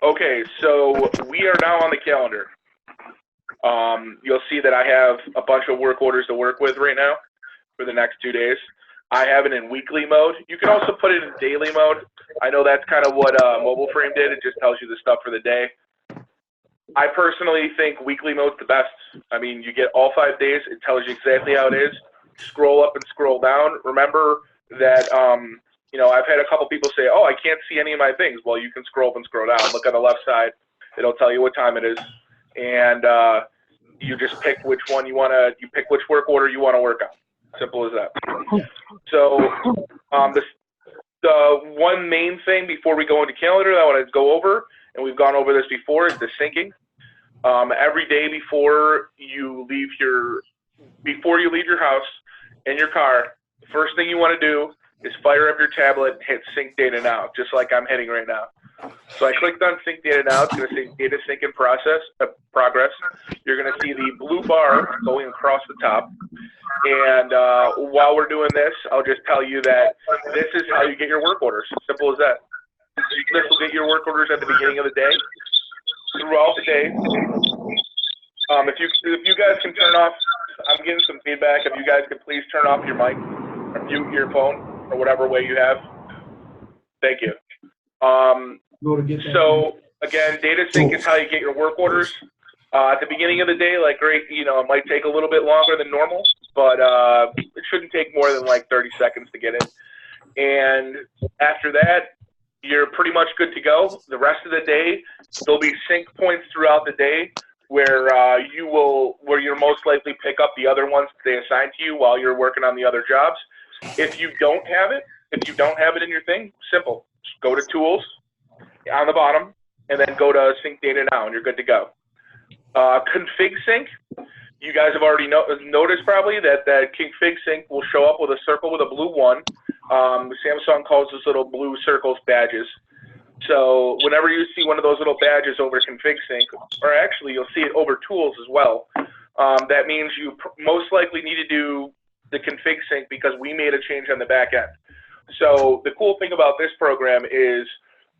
Okay, so we are now on the calendar. You'll see that I have a bunch of work orders to work with right now for the next 2 days. I have it in weekly mode. You can also put it in daily mode. I know that's kind of what Mobile Frame did. It just tells you the stuff for the day. I personally think weekly mode's the best. I mean, you get all 5 days. It tells you exactly how it is. Scroll up and scroll down. Remember that, you know, I've had a couple people say, oh, I can't see any of my things. Well, you can scroll up and scroll down. Look on the left side. It'll tell you what time it is. And you just pick which one you want to, you pick which work order you want to work on. Simple as that. So the one main thing before we go into calendar that I want to go over, and we've gone over this before, is the syncing. Every day before you leave your house in your car, the first thing you want to do is fire up your tablet and hit sync data now, just like I'm hitting right now. So I clicked on sync data now. It's going to say data sync in progress. You're going to see the blue bar going across the top. And while we're doing this, I'll just tell you that this is how you get your work orders. Simple as that. This will get your work orders at the beginning of the day, throughout the day. If you guys can turn off, I'm getting some feedback. If you guys could please turn off your mic or mute your phone or whatever way you have. Thank you. So again, data sync is how you get your work orders. At the beginning of the day, like you know, it might take a little bit longer than normal, but it shouldn't take more than like 30 seconds to get it. And after that, you're pretty much good to go. The rest of the day, there'll be sync points throughout the day where you'll most likely pick up the other ones that they assign to you while you're working on the other jobs. If you don't have it in your thing, simple. Just go to Tools on the bottom, and then go to Sync Data Now, and you're good to go. Config Sync, you guys have already noticed probably that Config Sync will show up with a circle with a blue one. Samsung calls those little blue circles badges. So whenever you see one of those little badges over Config Sync, or actually you'll see it over Tools as well, that means you most likely need to do the Config Sync because we made a change on the back end. So the cool thing about this program is,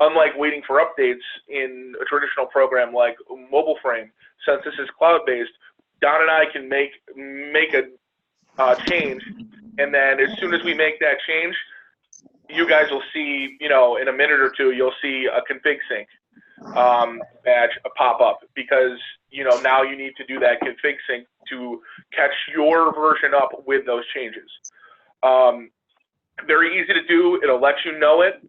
unlike waiting for updates in a traditional program like Mobile Frame, since this is cloud-based, Don and I can make a change, and then as soon as we make that change, you guys will see, you know, in a minute or two, you'll see a config sync badge pop up because, you know, now you need to do that config sync to catch your version up with those changes. Very easy to do. It'll let you know it.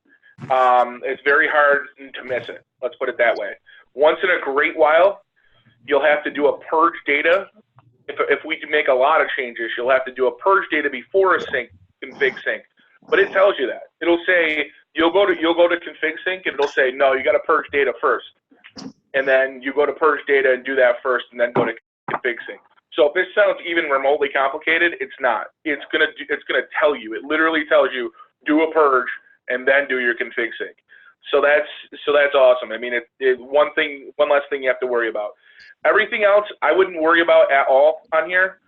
It's very hard to miss it. Let's put it that way. Once in a great while, you'll have to do a purge data. If we make a lot of changes, you'll have to do a purge data before a config sync. But it tells you that. It'll say you'll go to config sync, and it'll say no, you got to purge data first, and then you go to purge data and do that first, and then go to config sync. So if this sounds even remotely complicated, it's not. It's gonna tell you. It literally tells you do a purge and then do your config sync. So that's awesome. I mean, one less thing you have to worry about. Everything else I wouldn't worry about at all on here.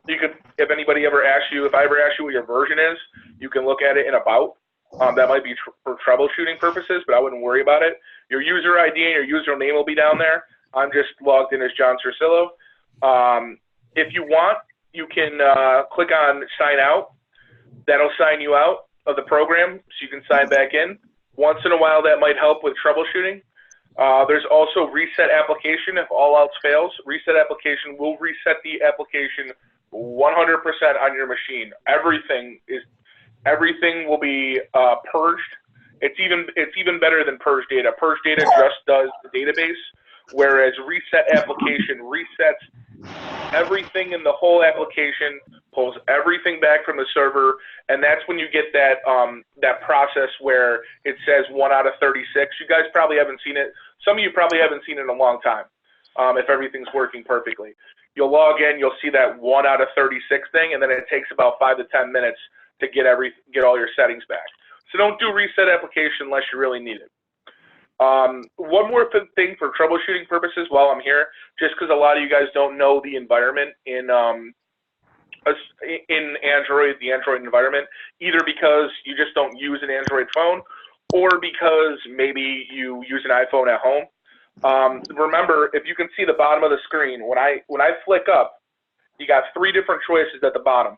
You could, if anybody ever asks you, if I ever ask you what your version is, you can look at it in About. That might be for troubleshooting purposes, but I wouldn't worry about it. Your user ID and your username will be down there. I'm just logged in as John Cercillo. If you want, you can click on Sign Out. That'll sign you out of the program, so you can sign back in. Once in a while, that might help with troubleshooting. There's also Reset Application. If all else fails, Reset Application will reset the application 100% on your machine. Everything will be purged. It's even better than Purge Data. Purge Data just does the database, whereas Reset Application resets everything in the whole application, pulls everything back from the server, and that's when you get that that process where it says 1 out of 36. You guys probably haven't seen it. Some of you probably haven't seen it in a long time. If everything's working perfectly, you'll log in, you'll see that 1 out of 36 thing, and then it takes about 5 to 10 minutes to get all your settings back. So don't do Reset Application unless you really need it. One more thing for troubleshooting purposes while I'm here, just because a lot of you guys don't know the environment in in Android, the Android environment, either because you just don't use an Android phone or because maybe you use an iPhone at home. Remember, if you can see the bottom of the screen, when I flick up, you got 3 different choices at the bottom.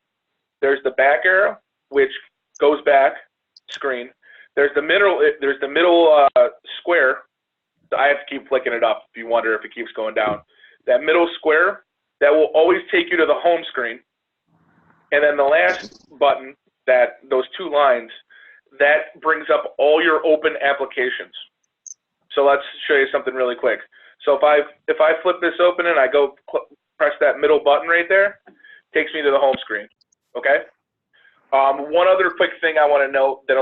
There's the back arrow, which goes back screen. There's the middle square. I have to keep flicking it up if you wonder if it keeps going down. That middle square, that will always take you to the home screen. And then the last button, those 2 lines, that brings up all your open applications. So let's show you something really quick. So if I flip this open and I go press that middle button right there, it takes me to the home screen. Okay. One other quick thing I want to note that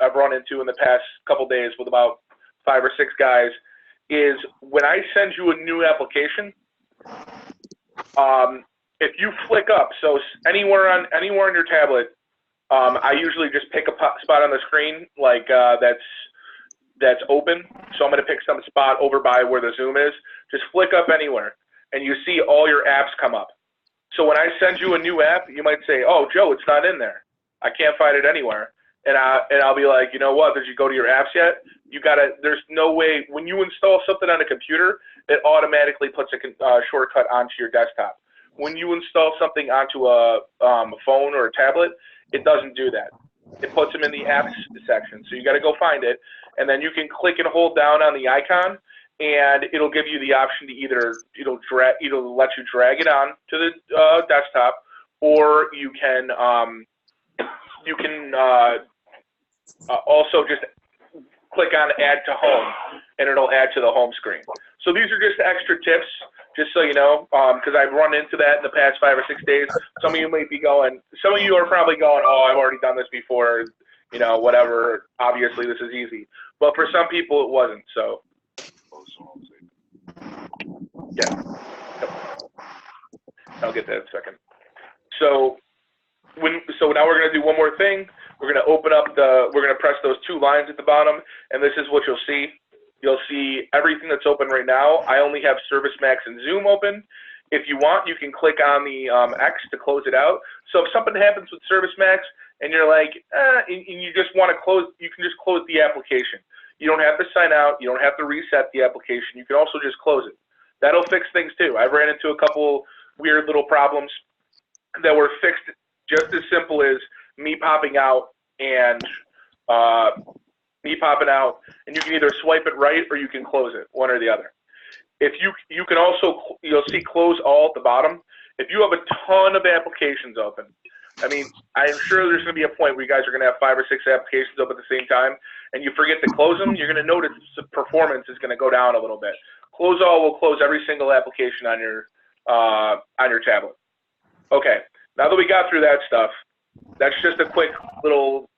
I've run into in the past couple days with about 5 or 6 guys is when I send you a new application, if you flick up, so anywhere on your tablet, I usually just pick a spot on the screen like that's open. So I'm going to pick some spot over by where the zoom is. Just flick up anywhere, and you see all your apps come up. So when I send you a new app, you might say, "Oh, Joe, it's not in there. I can't find it anywhere." And I'll be like, "You know what? Did you go to your apps yet? You gotta. There's no way when you install something on a computer, it automatically puts a shortcut onto your desktop. When you install something onto a phone or a tablet, it doesn't do that. It puts them in the apps section. So you got to go find it, and then you can click and hold down on the icon, and it'll give you the option to either it'll let you drag it on to the desktop, or you can also just click on Add to Home, and it'll add to the home screen. So these are just extra tips, just so you know, because I've run into that in the past 5 or 6 days. Some of you might be going, some of you are probably going, "Oh, I've already done this before, you know, whatever. Obviously, this is easy." But for some people, it wasn't. So, yeah. I'll get that in a second. So now we're going to do one more thing. We're going to open up we're going to press those 2 lines at the bottom, and this is what you'll see. You'll see everything that's open right now. I only have ServiceMax and Zoom open. If you want, you can click on the X to close it out. So if something happens with ServiceMax and you're like, and you just want to close, you can just close the application. You don't have to sign out. You don't have to reset the application. You can also just close it. That'll fix things too. I've ran into a couple weird little problems that were fixed just as simple as me popping out and you can either swipe it right or you can close it, one or the other. If you can also, you'll see close all at the bottom. If you have a ton of applications open, I mean, I'm sure there's going to be a point where you guys are going to have 5 or 6 applications open at the same time, and you forget to close them, you're going to notice the performance is going to go down a little bit. Close all will close every single application on your tablet. Okay, now that we got through that stuff, that's just a quick little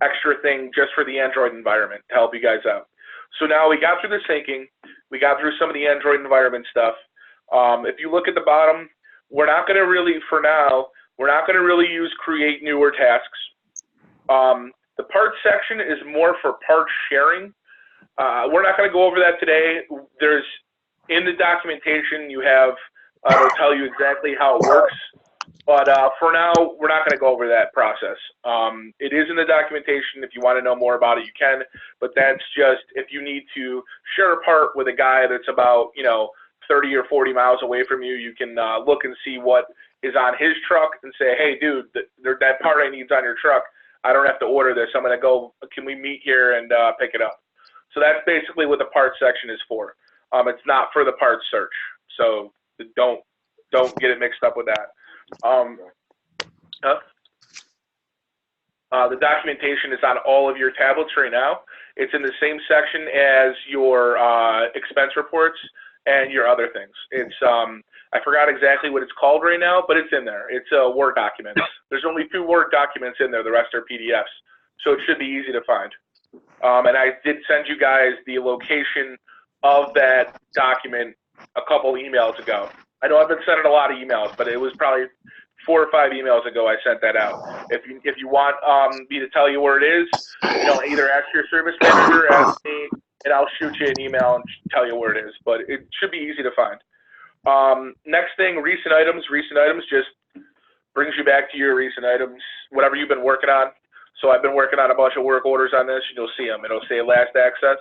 extra thing just for the Android environment to help you guys out. So now we got through the syncing, we got through some of the Android environment stuff. If you look at the bottom, we're not going to really, for now, we're not going to really use create newer tasks. The parts section is more for part sharing. We're not going to go over that today. There's, in the documentation, you have, it'll tell you exactly how it works. But for now, we're not going to go over that process. It is in the documentation. If you want to know more about it, you can. But that's just if you need to share a part with a guy that's about 30 or 40 miles away from you, you can look and see what is on his truck and say, "Hey, dude, that part I need's on your truck. I don't have to order this. I'm going to go. Can we meet here and pick it up?" So that's basically what the parts section is for. It's not for the parts search. So don't get it mixed up with that. The documentation is on all of your tablets right now. It's in the same section as your expense reports and your other things. It's I forgot exactly what it's called right now, but it's in there. It's a Word document. There's only 2 Word documents in there. The rest are PDFs, so it should be easy to find. And I did send you guys the location of that document a couple emails ago. I know I've been sending a lot of emails, but it was probably 4 or 5 emails ago I sent that out. If you want me to tell you where it is, either ask your service manager, ask me, and I'll shoot you an email and tell you where it is. But it should be easy to find. Next thing, recent items. Recent items just brings you back to your recent items, whatever you've been working on. So I've been working on a bunch of work orders on this. You'll see them. It'll say last access.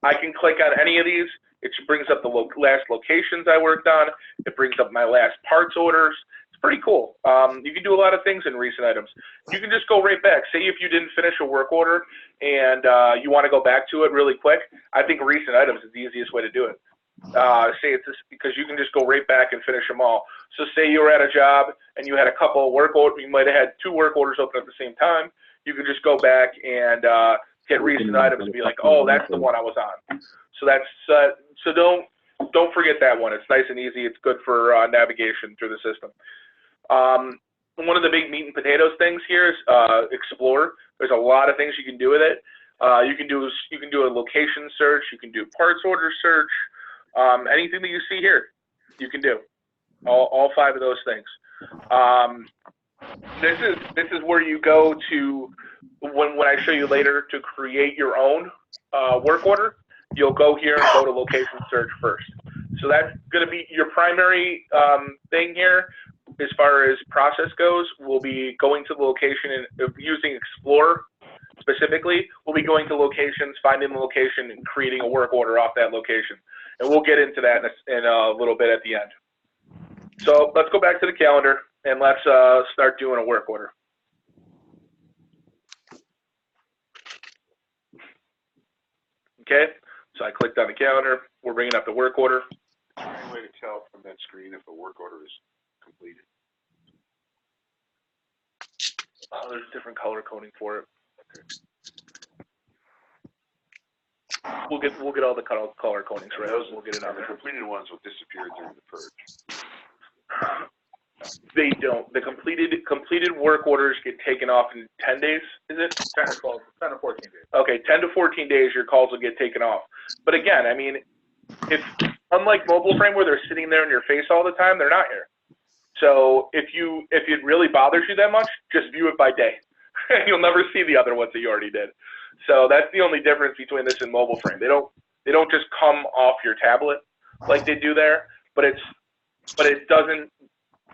I can click on any of these. It brings up the last locations I worked on. It brings up my last parts orders. It's pretty cool. You can do a lot of things in recent items. You can just go right back. Say if you didn't finish a work order and you want to go back to it really quick, I think recent items is the easiest way to do it. Say it's just because you can just go right back and finish them all. So say you were at a job and you had a couple of work orders, you might have had 2 work orders open at the same time. You can just go back and hit recent items and be like, oh, that's the one I was on. So that's so don't forget that one. It's nice and easy. It's good for navigation through the system. One of the big meat and potatoes things here is Explore. There's a lot of things you can do with it. You can do a location search. You can do parts order search. Anything that you see here, you can do. All 5 of those things. This is where you go to when I show you later to create your own work order. You'll go here and go to location search first. So that's going to be your primary thing here as far as process goes. We'll be going to the location and using Explore specifically. We'll be going to locations, finding the location, and creating a work order off that location. And we'll get into that in a little bit at the end. So let's go back to the calendar and let's start doing a work order. Okay, so I clicked on the calendar. We're bringing up the work order. Is there any way to tell from that screen if a work order is completed? There's different color coding for it. Okay. We'll get all the color codings right. We'll get it on The there. completed ones will disappear during the purge. They don't. The completed work orders get taken off in 10 days, is it? 10 or 14 days. Okay, 10 to 14 days your calls will get taken off. But again, I mean, if unlike mobile frame where they're sitting there in your face all the time, they're not here. So if it really bothers you that much, just view it by day. You'll never see the other ones that you already did. So that's the only difference between this and mobile frame. They don't just come off your tablet like they do there, but it doesn't.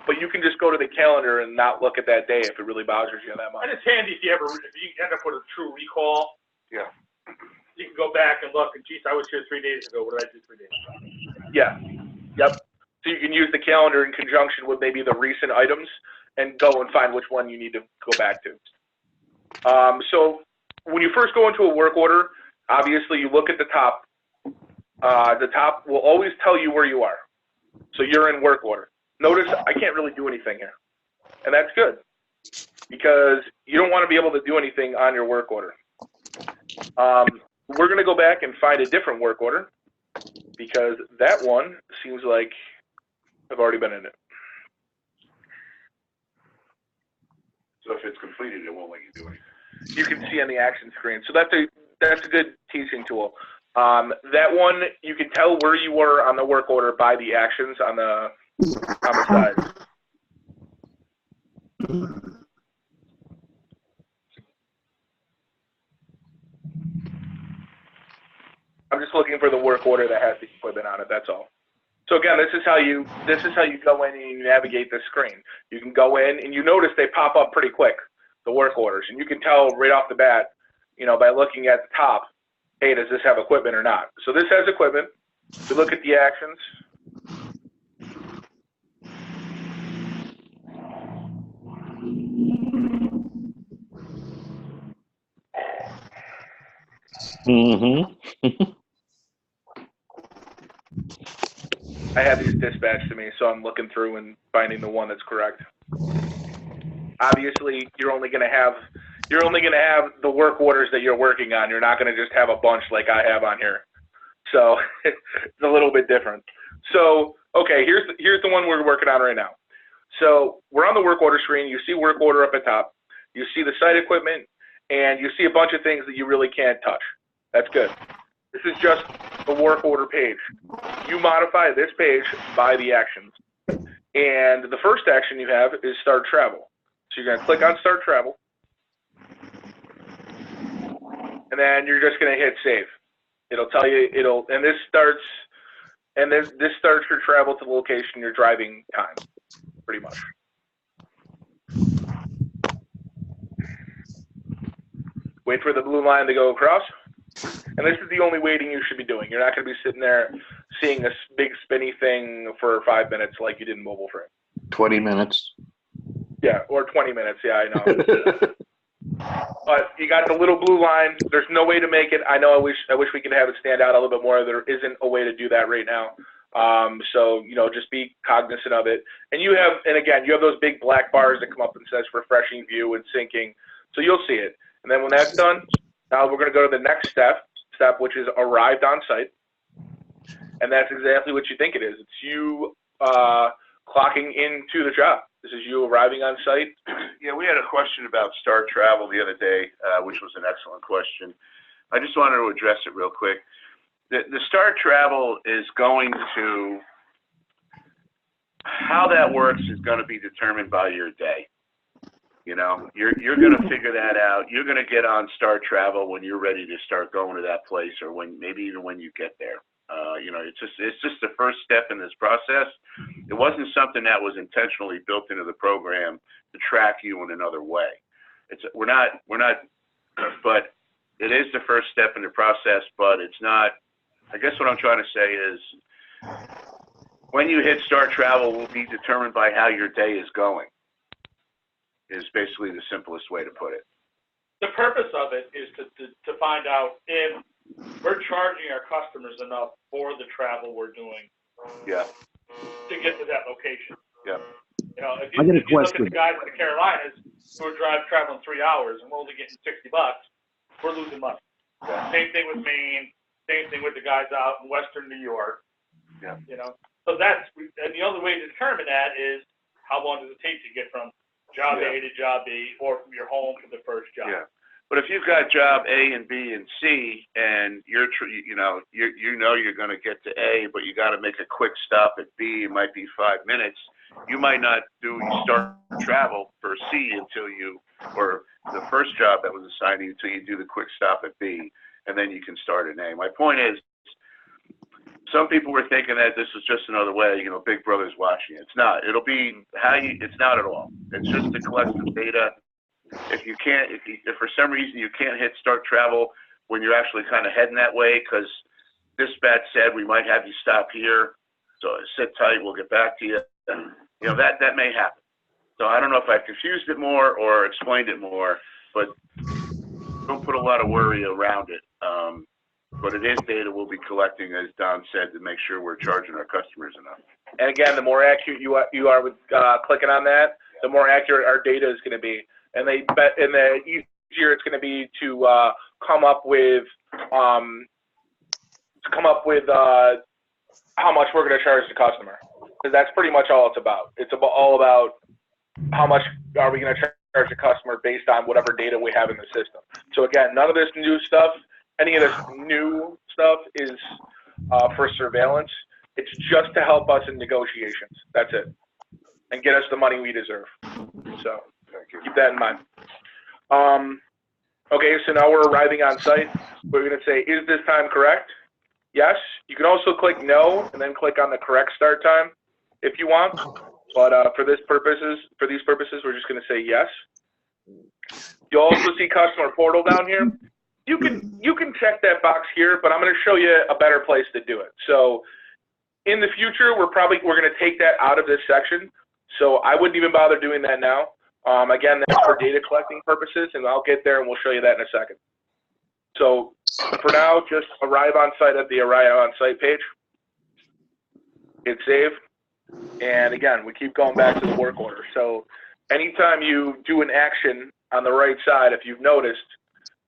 But you can just go to the calendar and not look at that day if it really bothers you that much. And it's handy if you end up with a true recall. Yeah. You can go back and look, and geez, I was here 3 days ago. What did I do 3 days ago? Yeah. Yep. So you can use the calendar in conjunction with maybe the recent items and go and find which one you need to go back to. So when you first go into a work order, obviously you look at the top. The top will always tell you where you are. So you're in work order. Notice I can't really do anything here. And that's good because you don't want to be able to do anything on your work order. We're going to go back and find a different work order because that one seems like I've already been in it. So if it's completed, it won't let you do anything. You can see on the action screen. So that's a good teaching tool. That one, you can tell where you were on the work order by the actions on the side. I'm just looking for the work order that has the equipment on it. That's all. So again, this is how you go in and you navigate the screen. You can go in and you notice they pop up pretty quick, the work orders, and you can tell right off the bat, by looking at the top, hey, does this have equipment or not? So this has equipment. We look at the actions. I have these dispatched to me, so I'm looking through and finding the one that's correct. Obviously, you're only going to have the work orders that you're working on. You're not going to just have a bunch like I have on here. So it's a little bit different. So okay, here's the one we're working on right now. So we're on the work order screen. You see work order up at top. You see the site equipment, and you see a bunch of things that you really can't touch. That's good. This is just the work order page. You modify this page by the actions. And the first action you have is start travel. So you're going to click on start travel. And then you're just going to hit save. It'll tell you, and this starts, And this starts your travel to the location, your driving time, pretty much. Wait for the blue line to go across. And this is the only waiting you should be doing. You're not going to be sitting there seeing this big spinny thing for 5 minutes like you did in mobile frame. 20 minutes. Yeah, or 20 minutes. Yeah, I know. But you got the little blue line. There's no way to make it. I know. I wish we could have it stand out a little bit more. There isn't a way to do that right now. So just be cognizant of it. And you have those big black bars that come up and says refreshing view and syncing. So you'll see it. And then when that's done, now we're going to go to the next step, which is arrived on site. And that's exactly what you think it is. It's you clocking into the job. This is you arriving on site. Yeah, we had a question about start travel the other day, which was an excellent question. I just wanted to address it real quick. The start travel is going to, how that works is going to be determined by your day. You're going to figure that out. You're going to get on start travel when you're ready to start going to that place, or maybe even when you get there. It's just the first step in this process. It wasn't something that was intentionally built into the program to track you in another way. We're not, but it is the first step in the process, but it's not. I guess what I'm trying to say is when you hit start travel will be determined by how your day is going, is basically the simplest way to put it. The purpose of it is to find out if we're charging our customers enough for the travel we're doing. Yeah. To get to that location. Yeah. If you look at the guys in the Carolinas who are traveling 3 hours and we're only getting $60, we're losing money. Yeah. Same thing with Maine. Same thing with the guys out in Western New York. Yeah. So and the only way to determine that is how long does it take to get from job A to job B, or from your home to the first job. Yeah. But if you've got job A and B and C, and you're going to get to A, but you got to make a quick stop at B, it might be 5 minutes. You might not start travel for C or the first job that was assigned to you until you do the quick stop at B, and then you can start at A. My point is, some people were thinking that this was just another way, Big Brother's watching it. It's not. It'll be it's not at all. It's just to collect some data. If for some reason you can't hit start travel when you're actually kind of heading that way, because dispatch said we might have you stop here, so sit tight, we'll get back to you. That may happen. So I don't know if I confused it more or explained it more, but don't put a lot of worry around it. But it is data we'll be collecting, as Don said, to make sure we're charging our customers enough. And again, the more accurate you are with clicking on that, the more accurate our data is going to be. And the easier it's going to be to come up with how much we're going to charge the customer, because that's pretty much all it's about. It's all about how much are we going to charge the customer based on whatever data we have in the system. So again, none of this new stuff, any of this new stuff is for surveillance. It's just to help us in negotiations. That's it, and get us the money we deserve. So. Keep that in mind. Okay, so now we're arriving on site. We're going to say, is this time correct? Yes. You can also click no and then click on the correct start time if you want. But for these purposes, we're just going to say yes. You'll also see customer portal down here. You can check that box here, but I'm going to show you a better place to do it. So in the future, we're going to take that out of this section. So I wouldn't even bother doing that now. Again, that's for data collecting purposes, and I'll get there and we'll show you that in a second. So for now, just arrive on site at the arrive on site page. Hit save. And again, we keep going back to the work order. So anytime you do an action on the right side, if you've noticed,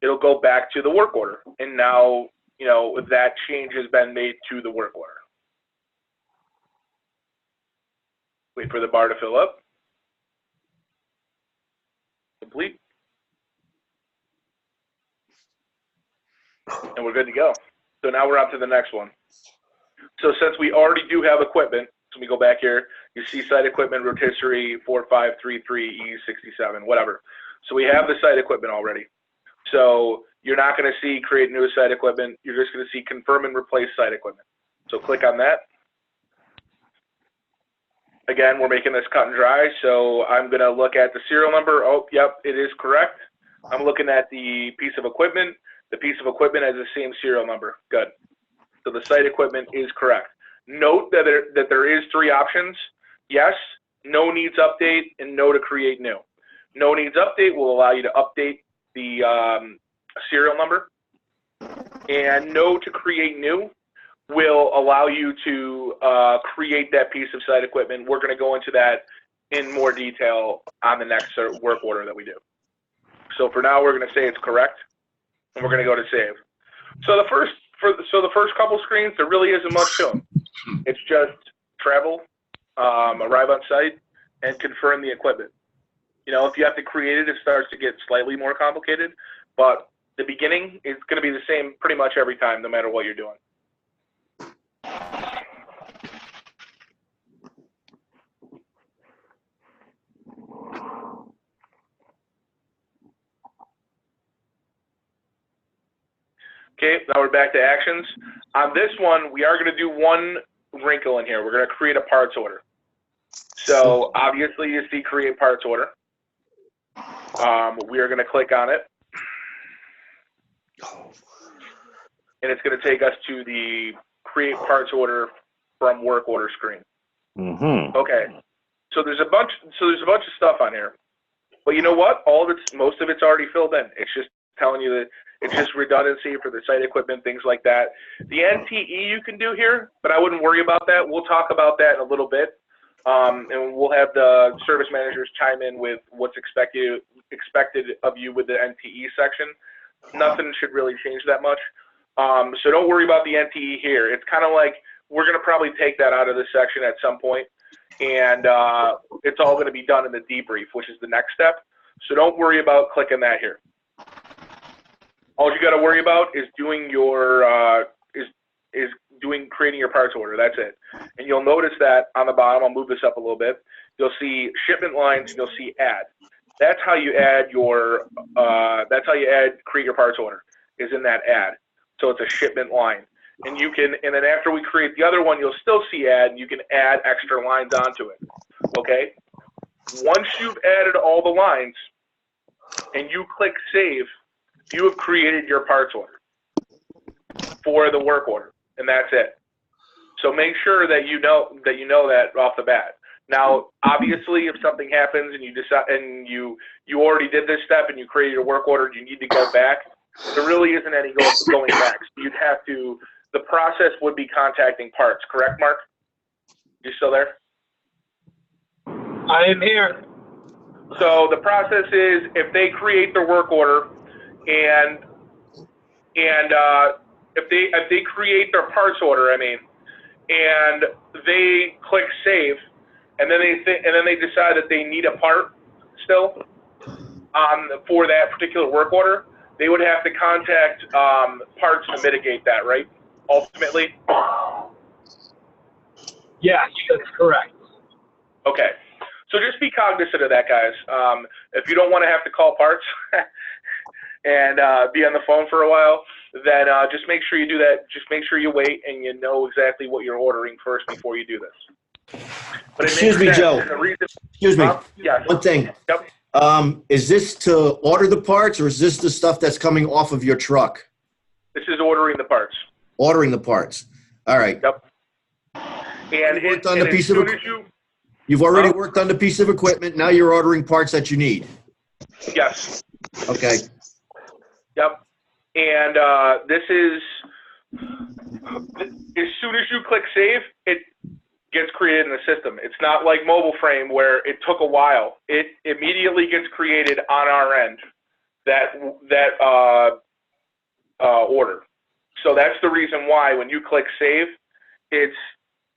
it'll go back to the work order. And now, that change has been made to the work order. Wait for the bar to fill up. Complete. And we're good to go. So now we're on to the next one. So since we already do have equipment, so we go back here, you see site equipment rotisserie 4533E67, whatever. So we have the site equipment already. So you're not going to see create new site equipment. You're just going to see confirm and replace site equipment. So click on that. Again, we're making this cut and dry, so I'm going to look at the serial number. Oh, yep, it is correct. I'm looking at the piece of equipment. The piece of equipment has the same serial number. Good. So the site equipment is correct. Note that there is 3 options. Yes, no needs update, and no to create new. No needs update will allow you to update the serial number, and no to create new will allow you to create that piece of site equipment. We're going to go into that in more detail on the next work order that we do. So for now, we're going to say it's correct, and we're going to go to save. So the first couple screens, there really isn't much to them. It's just travel, arrive on site, and confirm the equipment. You know, if you have to create it, it starts to get slightly more complicated, but the beginning is going to be the same pretty much every time, no matter what you're doing. Okay, now we're back to actions. On this one, we are going to do one wrinkle in here. We're going to create a parts order. So obviously you see create parts order. We are going to click on it. And it's going to take us to the create parts order from work order screen. Mm-hmm. Okay. So there's a bunch of stuff on here. But you know what? Most of it's already filled in. It's just telling you that it's just redundancy for the site equipment, things like that. The NTE you can do here, but I wouldn't worry about that. We'll talk about that in a little bit. And we'll have the service managers chime in with what's expected of you with the NTE section. Nothing should really change that much. So don't worry about the NTE here. It's kind of like we're going to probably take that out of this section at some point, and it's all going to be done in the debrief, which is the next step. So don't worry about clicking that here. All you got to worry about is doing your creating your parts order. That's it. And you'll notice that on the bottom, I'll move this up a little bit. You'll see shipment lines, and you'll see add. That's how you add create your parts order, is in that add. So it's a shipment line. And then after we create the other one, you'll still see add, and you can add extra lines onto it. Okay? Once you've added all the lines and you click save, you have created your parts order for the work order, and that's it. So make sure that you know that off the bat. Now, obviously, if something happens and you decide and you already did this step and you created a work order, you need to go back. There really isn't any going back. So you'd have to. The process would be contacting parts. Correct, Mark? You still there? I am here. So the process is if they create their work order and if they create their parts order, and they click save, and then they decide that they need a part still for that particular work order, they would have to contact parts to mitigate that, right? Ultimately. Yes, that's correct. Okay. So just be cognizant of that, guys. If you don't want to have to call parts and be on the phone for a while, then just make sure you do that. Just make sure you wait and you know exactly what you're ordering first before you do this. But Excuse me, Joe. Excuse me. Yes. One thing. Yep. Is this to order the parts, or is this the stuff that's coming off of your truck? This is ordering the parts. Ordering the parts. All right. Yep. And You've already worked on the piece of equipment. Now you're ordering parts that you need. Yes. Okay. Yep. And this is, as soon as you click save, it gets created in the system. It's not like Mobile Frame where it took a while. It immediately gets created on our end, that order. So that's the reason why when you click save,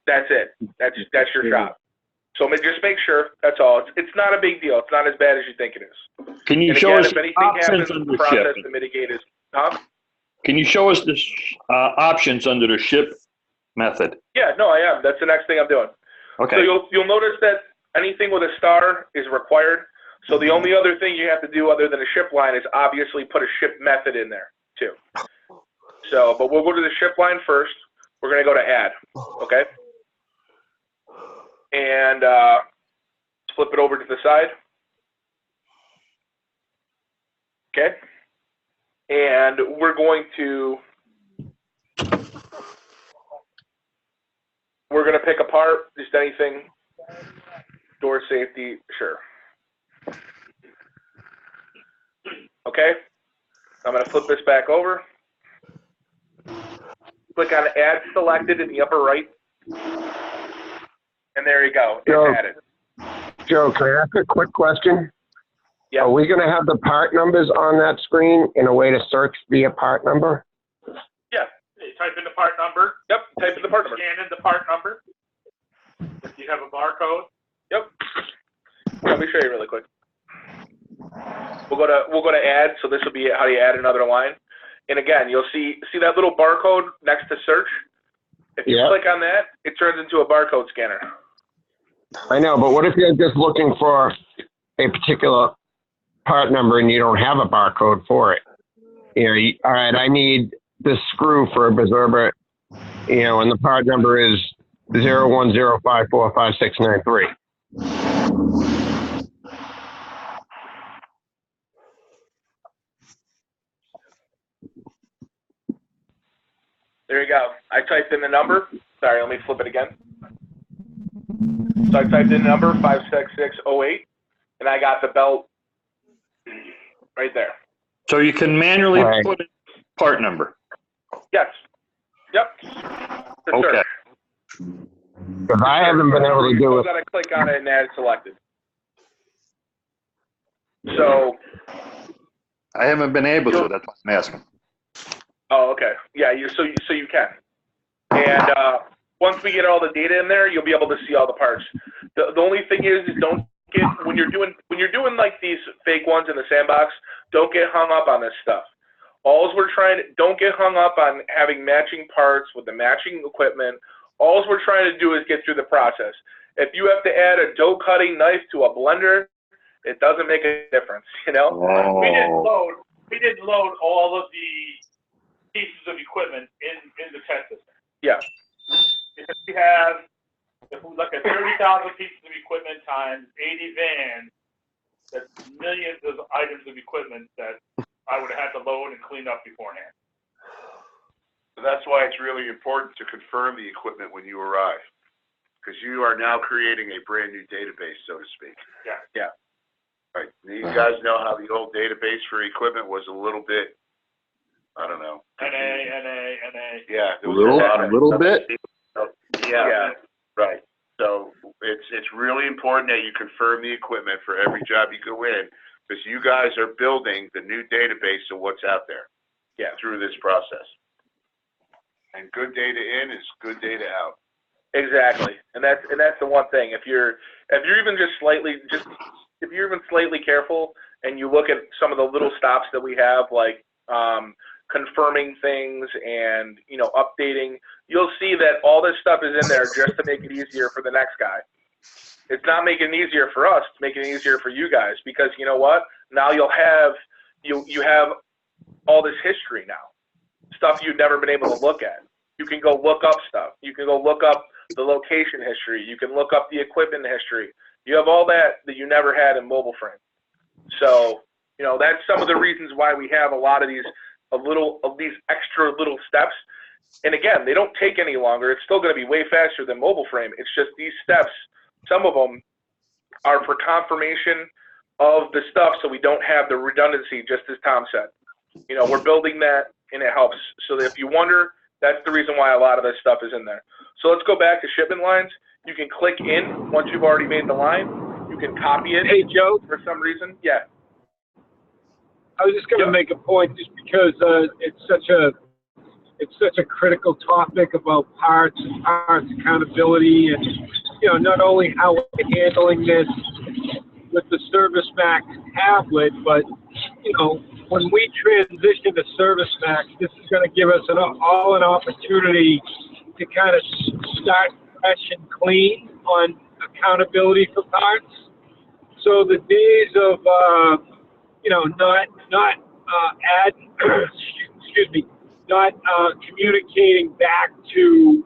that's it. That's your job. So just make sure. That's all. It's not a big deal. It's not as bad as you think it is. Can you show us options under the process ship? to mitigate is, huh? Can you show us the options under the ship method? Yeah, no, I am. That's the next thing I'm doing. Okay. So you'll notice that anything with a star is required. So the only other thing you have to do other than a ship line is obviously put a ship method in there too. So, but we'll go to the ship line first. We're going to go to add, okay? and flip it over to the side. Okay. And we're going to pick apart just anything. Door safety, sure. Okay. I'm going to flip this back over. Click on Add Selected in the upper right. And there you go. It's added. Joe, can I ask a quick question? Yeah. Are we going to have the part numbers on that screen in a way to search via part number? Yeah. You type in the part number. Yep. Type in the part number. Scan in the part number. If you have a barcode. Yep. Let me show you really quick. We'll go to add. So this will be how you add another line. And again, you'll see that little barcode next to search. If you click on that, it turns into a barcode scanner. I know, but what if you're just looking for a particular part number and you don't have a barcode for it? All right, I need this screw for a Berserker, and the part number is 0105455693. There you go. I typed in the number. Sorry, let me flip it again. So I typed in the number 56608, and I got the belt right there. So you can manually put in part number. Yes. Yep. Okay. Because I haven't been able to do it. I've got to click on it and add selected. So. I haven't been able to. That's what I'm asking. Oh, okay. Yeah. So you can. And once we get all the data in there, you'll be able to see all the parts. The only thing is don't get when you're doing like these fake ones in the sandbox. Don't get hung up on this stuff. Don't get hung up on having matching parts with the matching equipment. All we're trying to do is get through the process. If you have to add a dough cutting knife to a blender, it doesn't make a difference, Oh. We didn't load all of the pieces of equipment in the test system. Yeah. Because we have like a 30,000 pieces of equipment times 80 vans. That's millions of items of equipment that I would have had to load and clean up beforehand. So that's why it's really important to confirm the equipment when you arrive, because you are now creating a brand new database, so to speak. Yeah. Yeah. Right. You guys know how the old database for equipment was a little bit, I don't know. NA. Yeah. There A was little bit? Yeah. Right. So it's really important that you confirm the equipment for every job you go in, because you guys are building the new database of what's out there. Yeah. Through this process. And good data in is good data out. Exactly. And that's the one thing. If you're even slightly careful and you look at some of the little stops that we have, like confirming things and updating, you'll see that all this stuff is in there just to make it easier for the next guy. It's not making it easier for us, it's making it easier for you guys, because you know what? Now you have all this history now. Stuff you've never been able to look at. You can go look up stuff. You can go look up the location history. You can look up the equipment history. You have all that you never had in mobile frame. So, that's some of the reasons why we have a lot of these extra little steps. And again, they don't take any longer. It's still going to be way faster than mobile frame. It's just these steps, some of them are for confirmation of the stuff so we don't have the redundancy, just as Tom said. We're building that, and it helps. So that if you wonder, that's the reason why a lot of this stuff is in there. So let's go back to shipment lines. You can click in once you've already made the line. You can copy it. Hey, Joe. For some reason. Yeah. I was just going to make a point, just because it's such a critical topic about parts and parts accountability, and not only how we're handling this with the ServiceMax tablet, but when we transition to ServiceMax, this is going to give us an opportunity to kind of start fresh and clean on accountability for parts. So the days of not communicating back to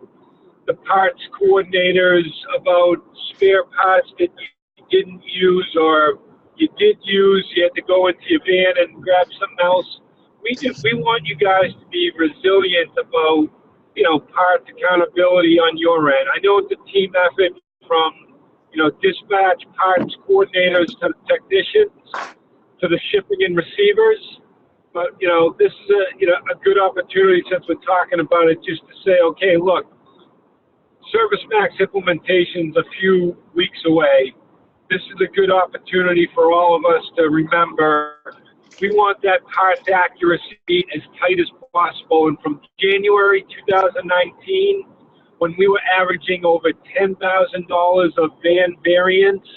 the parts coordinators about spare parts that you didn't use or you did use, you had to go into your van and grab something else. We want you guys to be resilient about, parts accountability on your end. I know it's a team effort from, dispatch, parts coordinators to the technicians, to the shipping and receivers. But, this is a good opportunity since we're talking about it just to say, okay, look, ServiceMax implementation's a few weeks away. This is a good opportunity for all of us to remember we want that parts accuracy as tight as possible. And from January 2019, when we were averaging over $10,000 of van variance,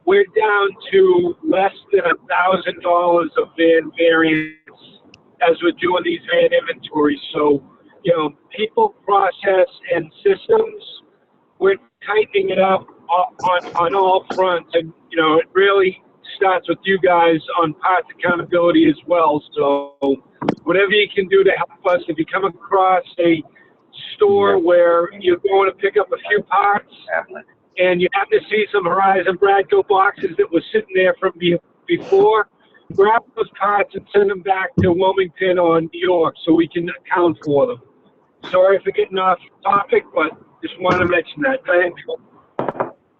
we're down to less than $1,000 of van variance as we're doing these van inventories. So, people, process, and systems, we're tightening it up on all fronts. And, it really starts with you guys on parts accountability as well. So whatever you can do to help us, if you come across a store where you're going to pick up a few parts and you have to see some Horizon Bradco boxes that were sitting there from before, grab those parts and send them back to Wilmington or New York so we can account for them. Sorry for getting off topic, but just wanted to mention that. Thanks.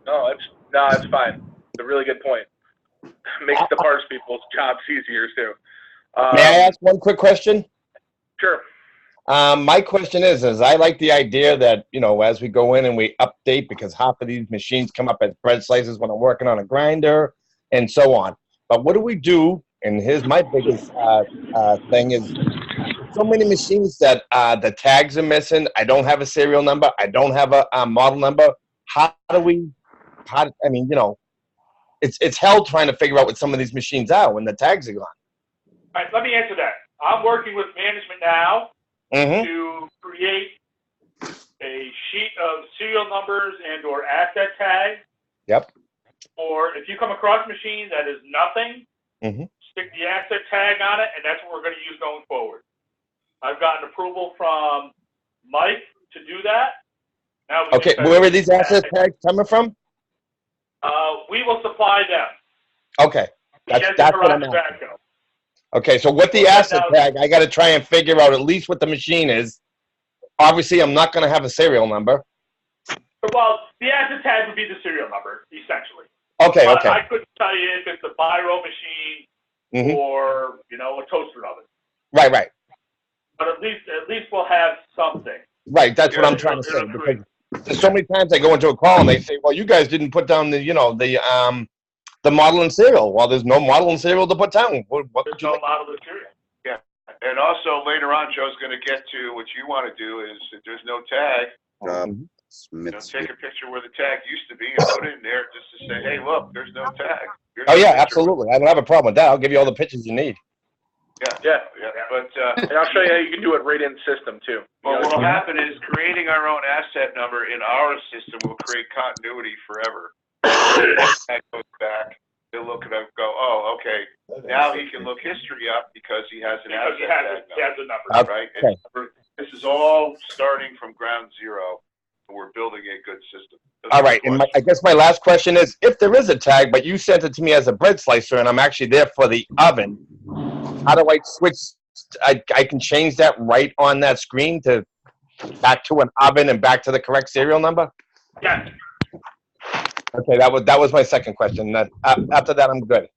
No, it's fine. It's a really good point. Makes the parts people's jobs easier too. May I ask one quick question? Sure. My question is I like the idea that, as we go in and we update, because half of these machines come up as bread slices when I'm working on a grinder and so on. But what do we do? And here's my biggest thing is so many machines that the tags are missing. I don't have a serial number. I don't have a model number. It's hell trying to figure out what some of these machines are when the tags are gone. All right, let me answer that. I'm working with management now to create a sheet of serial numbers and or asset tags. Yep. Or if you come across a machine that is nothing, stick the asset tag on it, and that's what we're going to use going forward. I've gotten approval from Mike to do that. Now Okay, where are these asset tags coming from? We will supply them. Okay, that's what I'm asking. Okay, so what the asset tag, I got to try and figure out at least what the machine is. Obviously, I'm not going to have a serial number. Well, the asset tag would be the serial number, essentially. Okay, but okay. I couldn't tell you if it's a biro machine or, a toaster oven. Right. But at least we'll have something. Right, that's what I'm trying to say. Because there's so many times I go into a call and they say, well, you guys didn't put down the model and serial. Well, there's no model and serial to put down. There's no model and serial. Yeah. And also later on, Joe's going to get to what you want to do is if there's no tag, take a picture where the tag used to be and put it in there just to say, hey, look, there's no tag. Oh, yeah, absolutely. I don't have a problem with that. I'll give you all the pictures you need. Yeah. But and I'll show you how you can do it right in system too. Well, what will happen is creating our own asset number in our system will create continuity forever. That goes back. They'll look at it and go, oh, okay. Now he can look history up because he has an asset tag number. He has a number. Right? Okay. This is all starting from ground zero. We're building a good system. All right, and I guess my last question is, if there is a tag, but you sent it to me as a bread slicer, and I'm actually there for the oven, how do I switch? I can change that right on that screen to back to an oven and back to the correct serial number? Yes. Okay, that was my second question. After that, I'm good.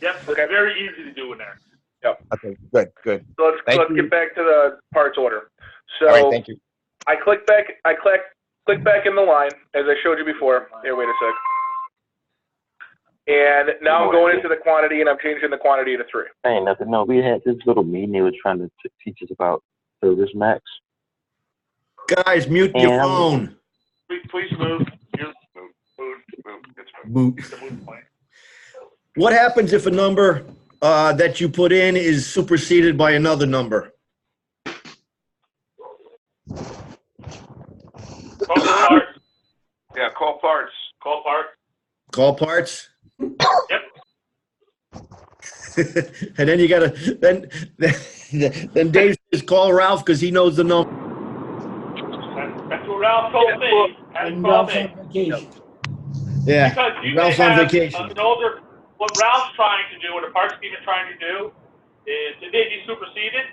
Yep, okay. Very easy to do in there. Yep. Okay, good. So let's get back to the parts order. So all right, thank you. I click back in the line as I showed you before. Here, wait a sec. And now I'm going into the quantity and I'm changing the quantity to 3. Ain't nothing. No, we had this little meeting. They were trying to teach us about ServiceMax. Guys, mute your phone. Please move. Move. What happens if a number that you put in is superseded by another number? Call parts. Yeah, call parts. Call parts. Call parts? Yep. And then you gotta then Dave says call Ralph because he knows the number. Ralph told me, and called me. Yeah, Because you Ralph's may on have vacation. an older, what Ralph's trying to do, what the parts team is trying to do, is it may be superseded,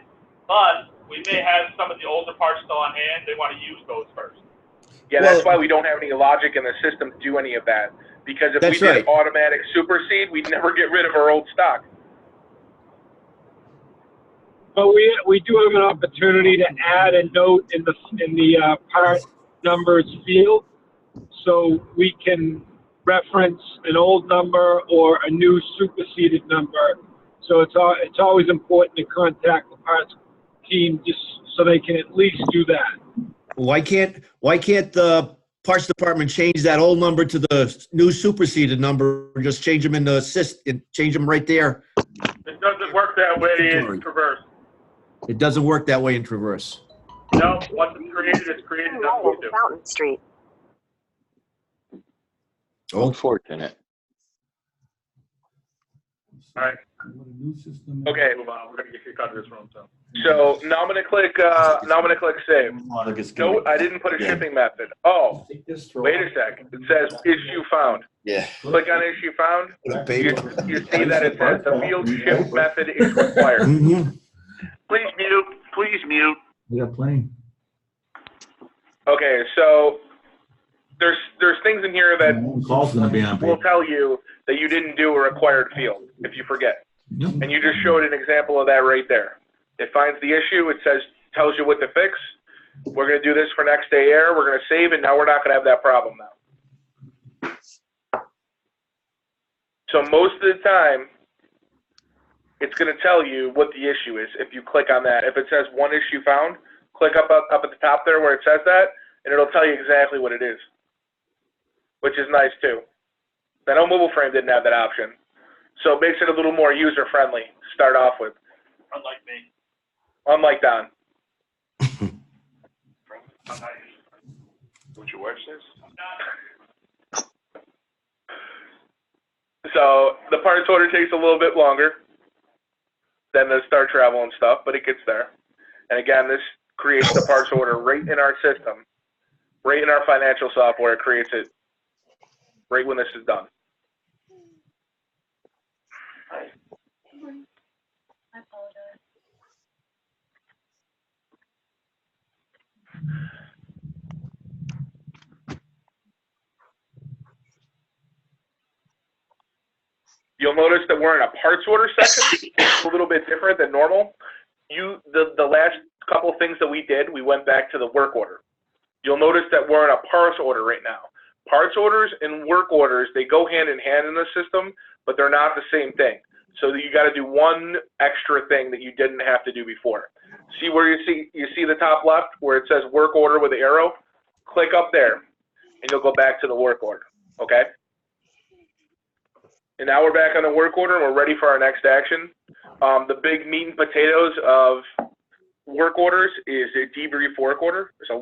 but we may have some of the older parts still on hand. They want to use those first. Yeah, that's why we don't have any logic in the system to do any of that. Because if we did automatic supersede, we'd never get rid of our old stock. But we do have an opportunity to add a note in the part numbers field, so we can reference an old number or a new superseded number. So it's always important to contact the parts team just so they can at least do that. Why can't the parts department change that old number to the new superseded number and just change them in the system, change them right there? It doesn't work that way in Traverse. It doesn't work that way in Traverse. No, once it's created, it's created. Fountain Street. Unfortunate. All right. Okay. Move on. We're gonna get kicked out of this room, so. So now I'm gonna click save. No, I didn't put a shipping method. Oh, wait a sec. It says issue found. Yeah. Click on issue found. You see that it says the field ship method is required. Mm-hmm. Please mute. Please mute. We got plenty. Okay, so there's things in here that Call's gonna be on will paper. tell you that you didn't do a required field if you forget. Yep. And you just showed an example of that right there. It finds the issue. It tells you what to fix. We're going to do this for next day air. We're going to save it. Now we're not going to have that problem now. So most of the time, it's going to tell you what the issue is if you click on that. If it says one issue found, click up at the top there where it says that, and it'll tell you exactly what it is, which is nice too. I know Mobile Frame didn't have that option. So it makes it a little more user-friendly to start off with. Unlike me. Unlike Don. What your wife says? So the parts order takes a little bit longer than the start travel and stuff, but it gets there. And again, this creates the parts order right in our system, right in our financial software. It creates it right when this is done. I apologize. You'll notice that we're in a parts order section. It's a little bit different than normal. The last couple of things that we did, we went back to the work order. You'll notice that we're in a parts order right now. Parts orders and work orders, they go hand in hand in the system, but they're not the same thing. So you got to do one extra thing that you didn't have to do before. See where you see the top left where it says work order with the arrow? Click up there, and you'll go back to the work order, okay? And now we're back on the work order, and we're ready for our next action. The big meat and potatoes of work orders is a debrief work order. There's a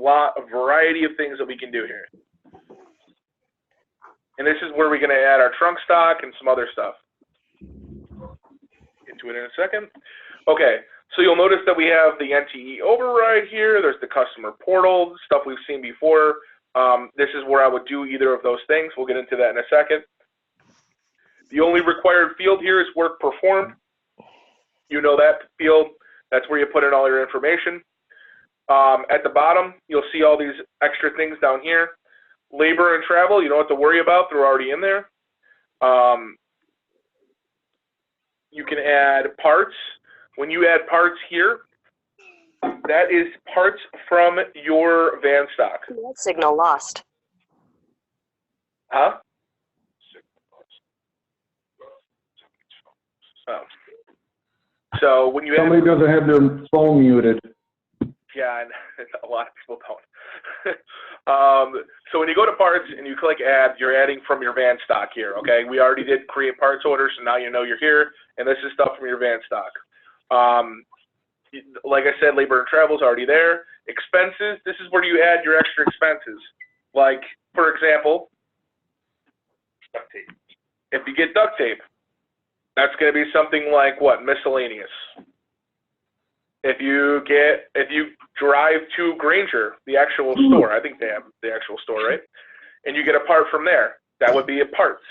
variety of things that we can do here. And this is where we're going to add our trunk stock and some other stuff. Into it in a second. Okay, so you'll notice that we have the NTE override here. There's the customer portal, stuff we've seen before. This is where I would do either of those things. We'll get into that in a second. The only required field here is work performed. You know that field. That's where you put in all your information. At the bottom, you'll see all these extra things down here. Labor and travel, you don't have to worry about. They're already in there. You can add parts. When you add parts here, that is parts from your van stock. Signal lost. Huh? Oh. So when you Somebody doesn't have their phone muted. Yeah, a lot of people don't. So when you go to parts and you click add, you're adding from your van stock here, okay? We already did create parts orders, so now you know you're here, and this is stuff from your van stock. Like I said, labor and travel is already there. Expenses, this is where you add your extra expenses. Like, for example, duct tape. If you get duct tape, that's going to be something like, what, miscellaneous. If you drive to Granger, the actual store, I think they have the actual store, right? And you get a part from there, that would be a parts.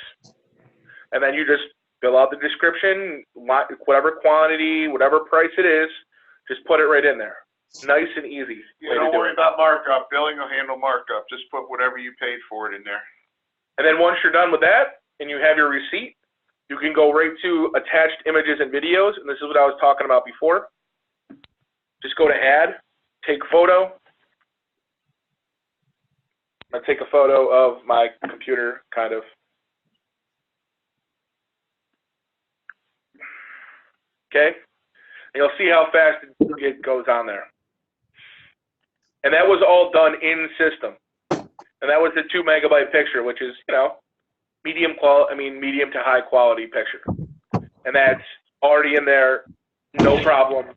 And then you just fill out the description, whatever quantity, whatever price it is, just put it right in there. Nice and easy. Yeah, don't worry about markup. Billing will handle markup. Just put whatever you paid for it in there. And then once you're done with that and you have your receipt, you can go right to attached images and videos. And this is what I was talking about before. Just go to add, take photo. I'll take a photo of my computer, kind of. Okay? And you'll see how fast it goes on there. And that was all done in system. And that was the 2 megabyte picture, which is, you know, medium to high quality picture. And that's already in there, no problem,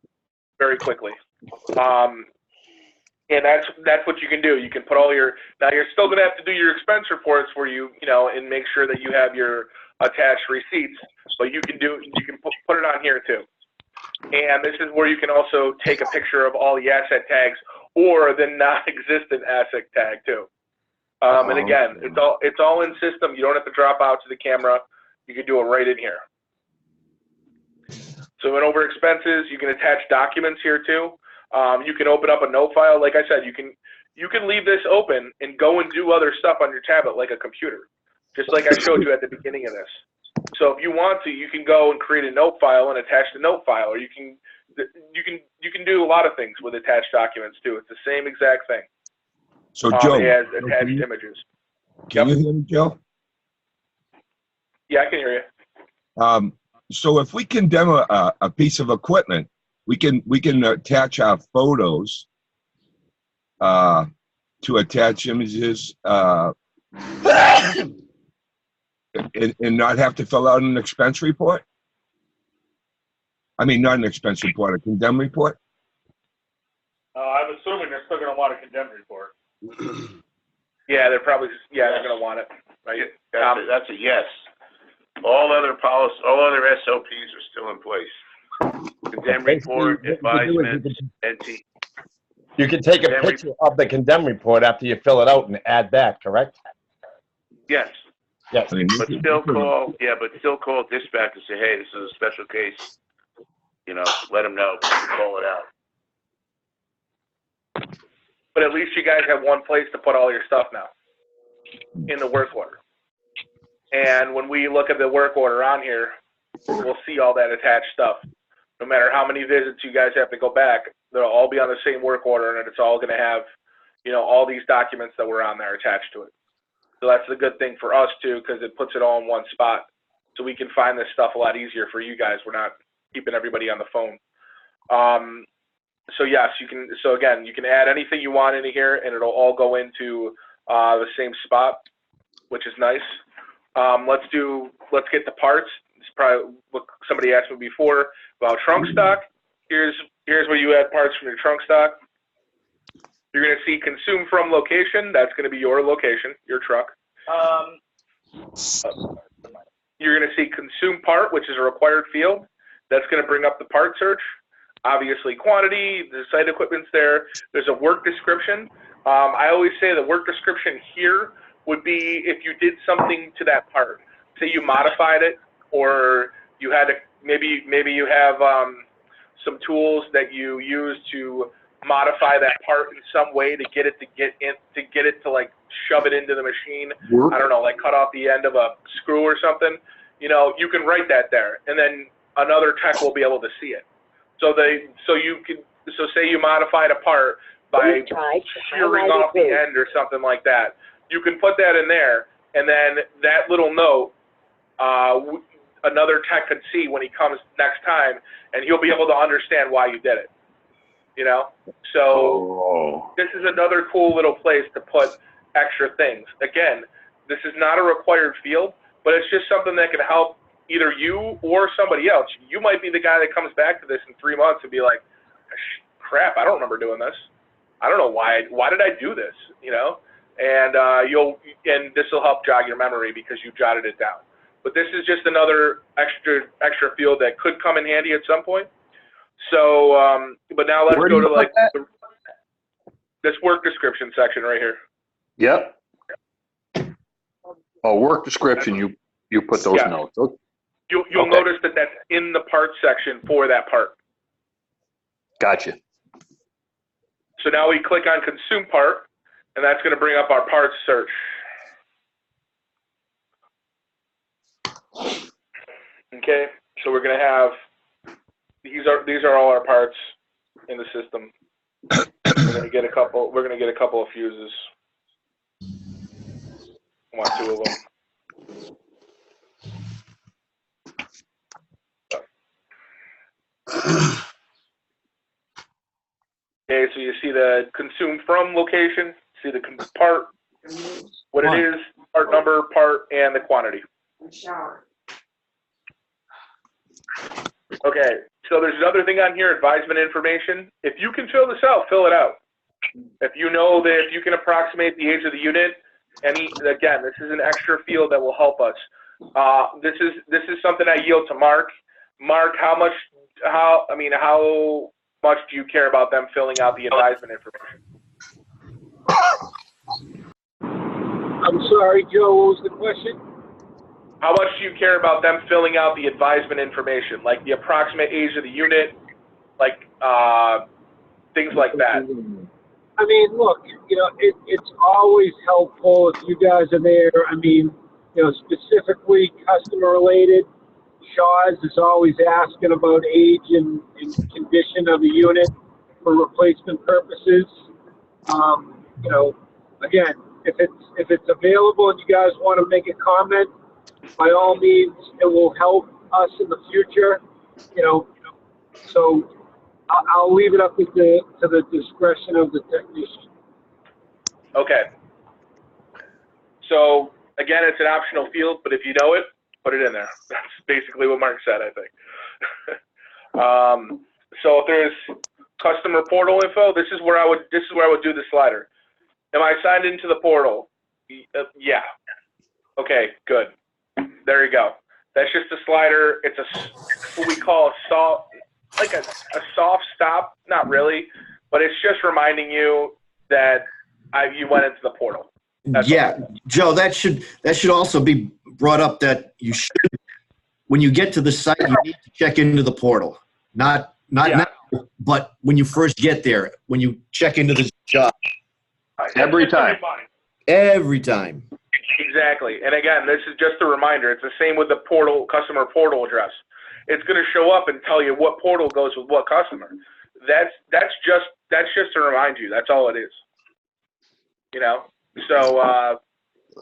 very quickly. And that's what you can do. You can put all your, now you're still going to have to do your expense reports where you know, and make sure that you have your attached receipts, but you can put it on here too. And this is where you can also take a picture of all the asset tags or the non-existent asset tag too. And again, it's all in system. You don't have to drop out to the camera. You can do it right in here. So we went over expenses. You can attach documents here too. You can open up a note file. Like I said, you can leave this open and go and do other stuff on your tablet like a computer, just like I showed you at the beginning of this. So if you want to, you can go and create a note file and attach the note file, or you can do a lot of things with attached documents too. It's the same exact thing. So Joe, as attached images. Can you hear me, Joe? Yeah, I can hear you. So if we condemn a piece of equipment, we can attach our photos to attach images and not have to fill out an expense report? I mean, not an expense report, a condemn report? I'm assuming they're still going to want a condemned report. Yeah, they're probably, they're going to want it. Right? That's a yes. All other policies, all other SOPs are still in place. Condemn report, advisement, NT. You can take a picture of the condemn report after you fill it out and add that, correct? Yes. Yes. But still call dispatch and say, hey, this is a special case. You know, let them know, call it out. But at least you guys have one place to put all your stuff now in the work order. And when we look at the work order on here, we'll see all that attached stuff. No matter how many visits you guys have to go back, they'll all be on the same work order, and it's all going to have, you know, all these documents that were on there attached to it. So that's a good thing for us too, because it puts it all in one spot. So we can find this stuff a lot easier for you guys. We're not keeping everybody on the phone. So yes, you can. So again, you can add anything you want into here, and it'll all go into the same spot, which is nice. Let's get the parts. It's probably what somebody asked me before about trunk stock. Here's where you add parts from your trunk stock. You're going to see consume from location. That's going to be your location, your truck. You're going to see consume part, which is a required field. That's going to bring up the part search. Obviously, quantity, the site equipment's there. There's a work description. I always say the work description here would be if you did something to that part. Say you modified it, or you had to, maybe you have some tools that you use to modify that part in some way to get it to like shove it into the machine. I don't know, like cut off the end of a screw or something. You know, you can write that there, and then another tech will be able to see it. So say you modified a part by shearing off the end or something like that. You can put that in there, and then that little note, another tech could see when he comes next time, and he'll be able to understand why you did it. You know? So This is another cool little place to put extra things. Again, this is not a required field, but it's just something that can help either you or somebody else. You might be the guy that comes back to this in 3 months and be like, crap, I don't remember doing this. I don't know why did I do this, you know? And this will help jog your memory because you jotted it down. But this is just another extra field that could come in handy at some point. So, but now let's Where do go you to like put this work description section right here. Yep. Oh, work description, you put those Yeah. notes. You'll Okay. notice that that's in the parts section for that part. Gotcha. So now we click on consume part, and that's going to bring up our parts search. Okay, so we're going to have these are all our parts in the system. We're going to get a couple. We're going to get a couple of fuses. I want 2 of them. Okay, so you see the consume from location, see the part, what it is, part number, part, and the quantity. Okay, so there's another thing on here, advisement information. If you can fill this out, fill it out. If you know that if you can approximate the age of the unit, again, this is an extra field that will help us. This is something I yield to Mark. Mark, how much do you care about them filling out the advisement information? I'm sorry, Joe, what was the question? How much do you care about them filling out the advisement information, like the approximate age of the unit, like things like that? I mean, look, it's always helpful if you guys are there. I mean, specifically customer related. Shaw's is always asking about age and condition of the unit for replacement purposes. Again, if it's available and you guys want to make a comment, by all means, it will help us in the future. So I'll leave it up to the discretion of the technician. Okay. So again, it's an optional field, but if you know it, put it in there. That's basically what Mark said, I think. So if there's customer portal info, this is where I would do the slider. Am I signed into the portal? Yeah. Okay, good. There you go. That's just a slider. It's what we call a soft stop. Not really, but it's just reminding you that you went into the portal. That's yeah, all. Joe, that should also be brought up that you should, when you get to the site, you need to check into the portal. Not now, but when you first get there, when you check into the job. Every time. Every time. Exactly. And again, this is just a reminder. It's the same with the portal, customer portal address. It's going to show up and tell you what portal goes with what customer. That's just to remind you. That's all it is.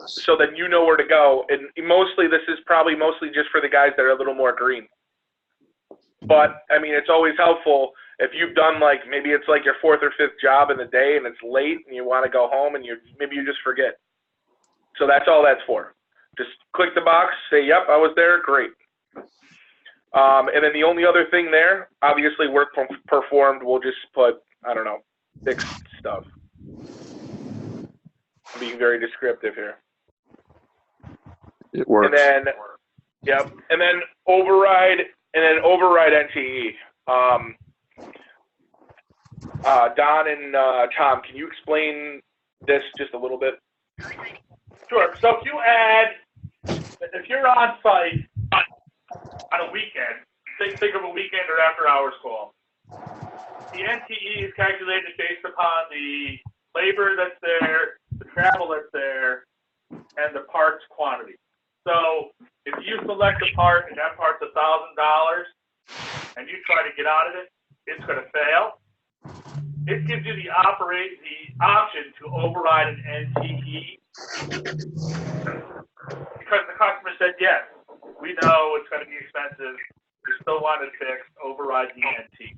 So then you know where to go. And mostly this is probably mostly just for the guys that are a little more green. But I mean, it's always helpful if you've done maybe it's like your 4th or 5th job in the day and it's late and you want to go home and maybe you just forget. So that's all that's for. Just click the box, say, yep, I was there, great. And then the only other thing there, obviously work performed, we'll just put, I don't know, fixed stuff. I'm being very descriptive here. It works. And then override NTE. Don and Tom, can you explain this just a little bit? Sure. So if you're on site on a weekend, think of a weekend or after hours call. The NTE is calculated based upon the labor that's there, the travel that's there, and the parts quantity. So if you select a part and that part's $1,000 and you try to get out of it, it's going to fail. It gives you the option to override an NTE because the customer said, yes, we know it's going to be expensive. We still want it fixed. Override the NTE.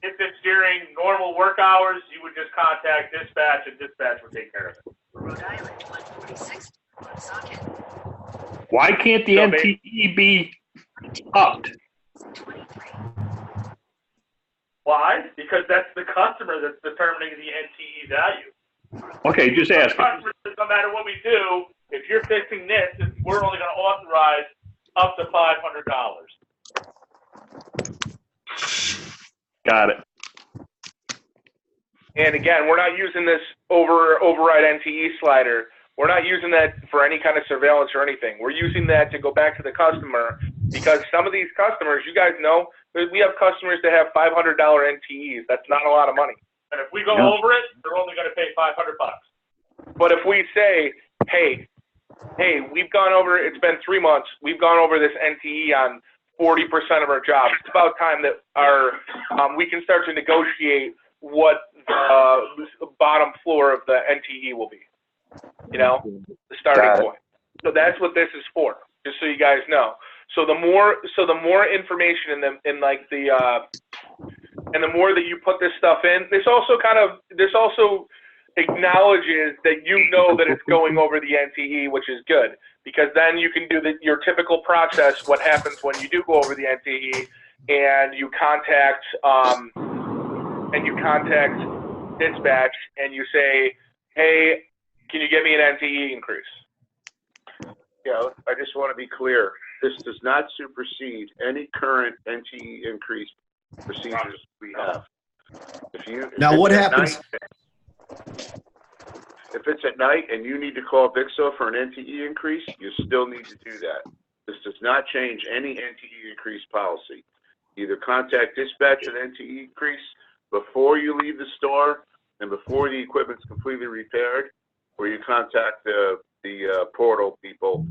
If it's during normal work hours, you would just contact dispatch and dispatch would take care of it. Rhode Island 146 socket. Why can't the NTE be upped? Why? Because that's the customer that's determining the NTE value. Okay, just ask. No matter what we do, if you're fixing this, we're only going to authorize up to $500. Got it. And again, we're not using this override NTE slider. We're not using that for any kind of surveillance or anything. We're using that to go back to the customer because some of these customers, you guys know, we have customers that have $500 NTEs. That's not a lot of money. And if we go over it, they're only going to pay $500. But if we say, hey, we've gone over, it's been 3 months, we've gone over this NTE on 40% of our jobs. It's about time that we can start to negotiate what the bottom floor of the NTE will be. You know, the starting point. So that's what this is for, just so you guys know. So the more information and the more that you put this stuff in, this also acknowledges that you know that it's going over the NTE, which is good, because then you can do your typical process. What happens when you do go over the NTE, and you contact dispatch and you say, hey, can you get me an NTE increase? Yeah, I just want to be clear. This does not supersede any current NTE increase procedures we have. Now, what happens? If it's at night and you need to call VIXO for an NTE increase, you still need to do that. This does not change any NTE increase policy. Either contact dispatch an NTE increase before you leave the store and before the equipment's completely repaired, or you contact the portal people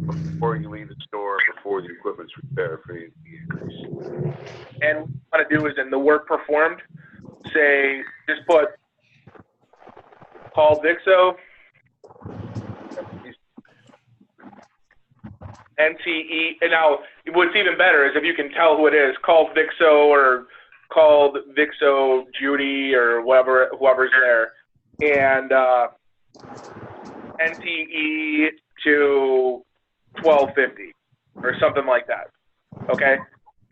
before you leave the store, before the equipment's repaired for the NTE increase. And what you want to do is in the work performed, say, just put call VIXO, NTE, and now what's even better is if you can tell who it is, call VIXO or called VIXO Judy or whoever's there, and NTE to 1250 or something like that. Okay,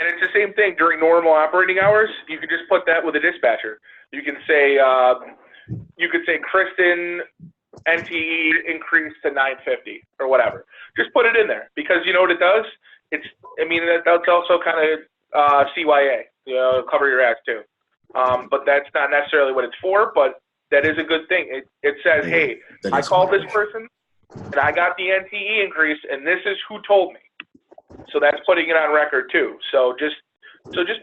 and it's the same thing during normal operating hours. You can just put that with a dispatcher. You can say Kristen, NTE increase to 950 or whatever. Just put it in there because you know what it does. That's also kind of CYA. You know, cover your ass too. But that's not necessarily what it's for. But that is a good thing. It says, hey, I called this person and I got the NTE increase, and this is who told me. So that's putting it on record too. So just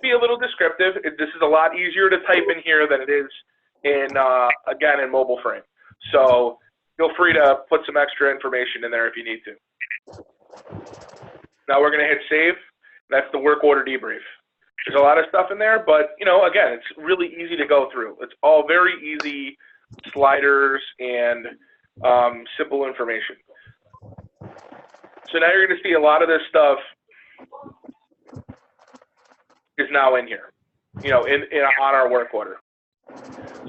be a little descriptive. This is a lot easier to type in here than it is in mobile frame. So feel free to put some extra information in there if you need to. Now we're going to hit save. That's the work order debrief. There's a lot of stuff in there, but again, it's really easy to go through. It's all very easy sliders and simple information. So now you're going to see a lot of this stuff is now in here, on our work order.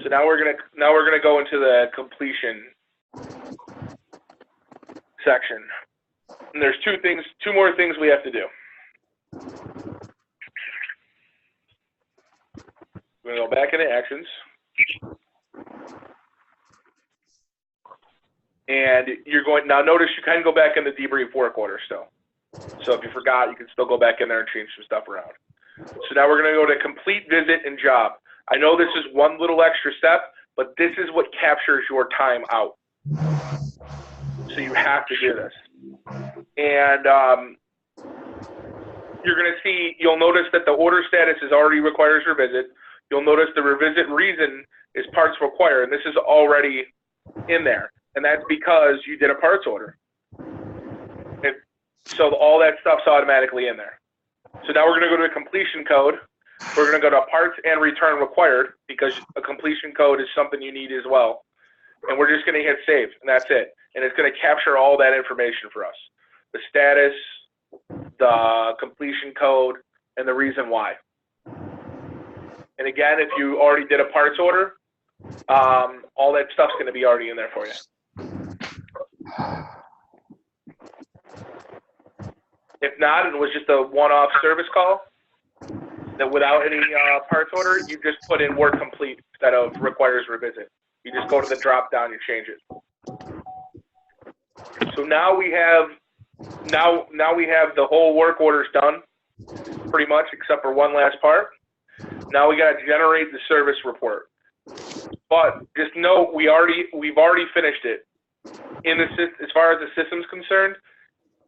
So now we're gonna go into the completion section. And there's two more things we have to do. We're gonna go back into actions. And now notice you can go back in the debrief work order still. So if you forgot, you can still go back in there and change some stuff around. So now we're gonna go to complete visit and job. I know this is one little extra step, but this is what captures your time out. So you have to do this. And you'll notice that the order status already requires revisit. You'll notice the revisit reason is parts required, and this is already in there. And that's because you did a parts order. So all that stuff's automatically in there. So now we're going to go to a completion code. We're going to go to parts and return required because a completion code is something you need as well. And we're just going to hit save, and that's it. And it's going to capture all that information for us. The status, the completion code, and the reason why. And again, if you already did a parts order, all that stuff's going to be already in there for you. If not, it was just a one-off service call, that without any parts order, you just put in work complete instead of requires revisit. You just go to the drop down, you change it. So now we have the whole work orders done, pretty much, except for one last part. Now we got to generate the service report. But just note, we've already finished it. As far as the system's concerned,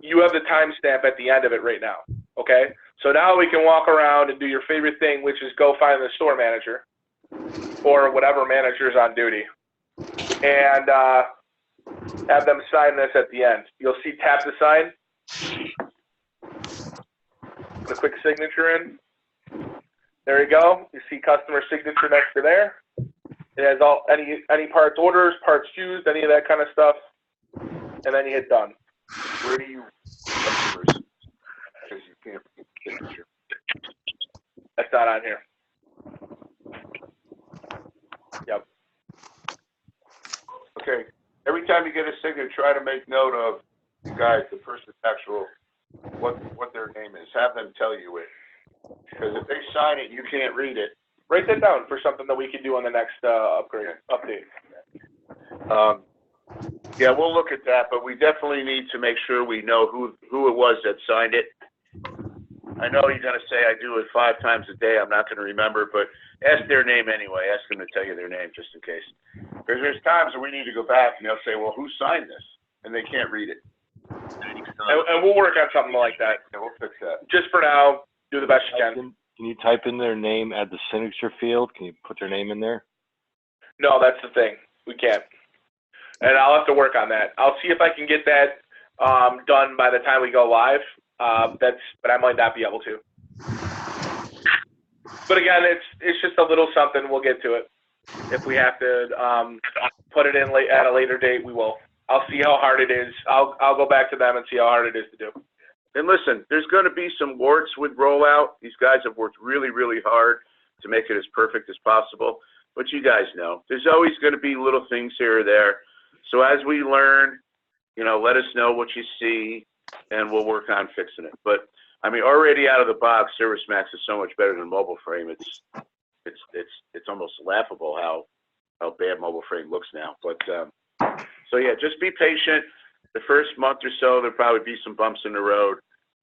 you have the timestamp at the end of it right now. Okay? So now we can walk around and do your favorite thing, which is go find the store manager or whatever manager's on duty, and have them sign this at the end. You'll see tap to sign. Put a quick signature in. There you go. You see customer signature next to there. It has all any parts orders, parts used, any of that kind of stuff, and then you hit done. Where do you customers? Because you can't get the signature. That's not on here. Yep. Okay. Every time you get a signature, try to make note of the guys, the person's actual, what their name is. Have them tell you it. Because if they sign it, you can't read it. Write that down for something that we can do on the next update. Yeah, we'll look at that, but we definitely need to make sure we know who it was that signed it. I know you're going to say I do it 5 times a day. I'm not going to remember, but ask their name anyway. Ask them to tell you their name just in case. Because there's times where we need to go back and they'll say, well, who signed this? And they can't read it. And we'll work on something like that. Yeah, we'll fix that. Just for now, do the best you can. Can you type in their name at the signature field? Can you put their name in there? No, that's the thing. We can't. And I'll have to work on that. I'll see if I can get that done by the time we go live. But I might not be able to. But again, it's just a little something. We'll get to it. If we have to put it in at a later date, we will. I'll see how hard it is. I'll go back to them and see how hard it is to do. And listen, there's going to be some warts with rollout. These guys have worked really, really hard to make it as perfect as possible. But you guys know, there's always going to be little things here or there. So as we learn, let us know what you see, and we'll work on fixing it. But I mean, already out of the box, ServiceMax is so much better than Mobile Frame. It's almost laughable how bad Mobile Frame looks now. But so yeah, just be patient. The first month or so, there'll probably be some bumps in the road,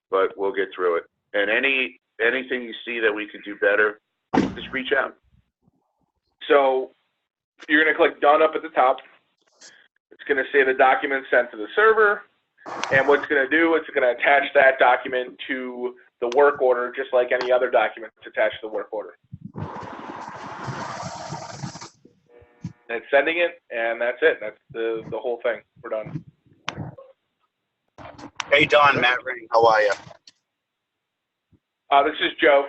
but we'll get through it. And anything you see that we could do better, just reach out. So you're going to click Done up at the top. It's going to say the document sent to the server. And what it's going to do, it's going to attach that document to the work order, just like any other document that's attached to the work order. And it's sending it, and that's it. That's the whole thing. We're done. Hey, Don, Matt Ring, how are you? This is Joe.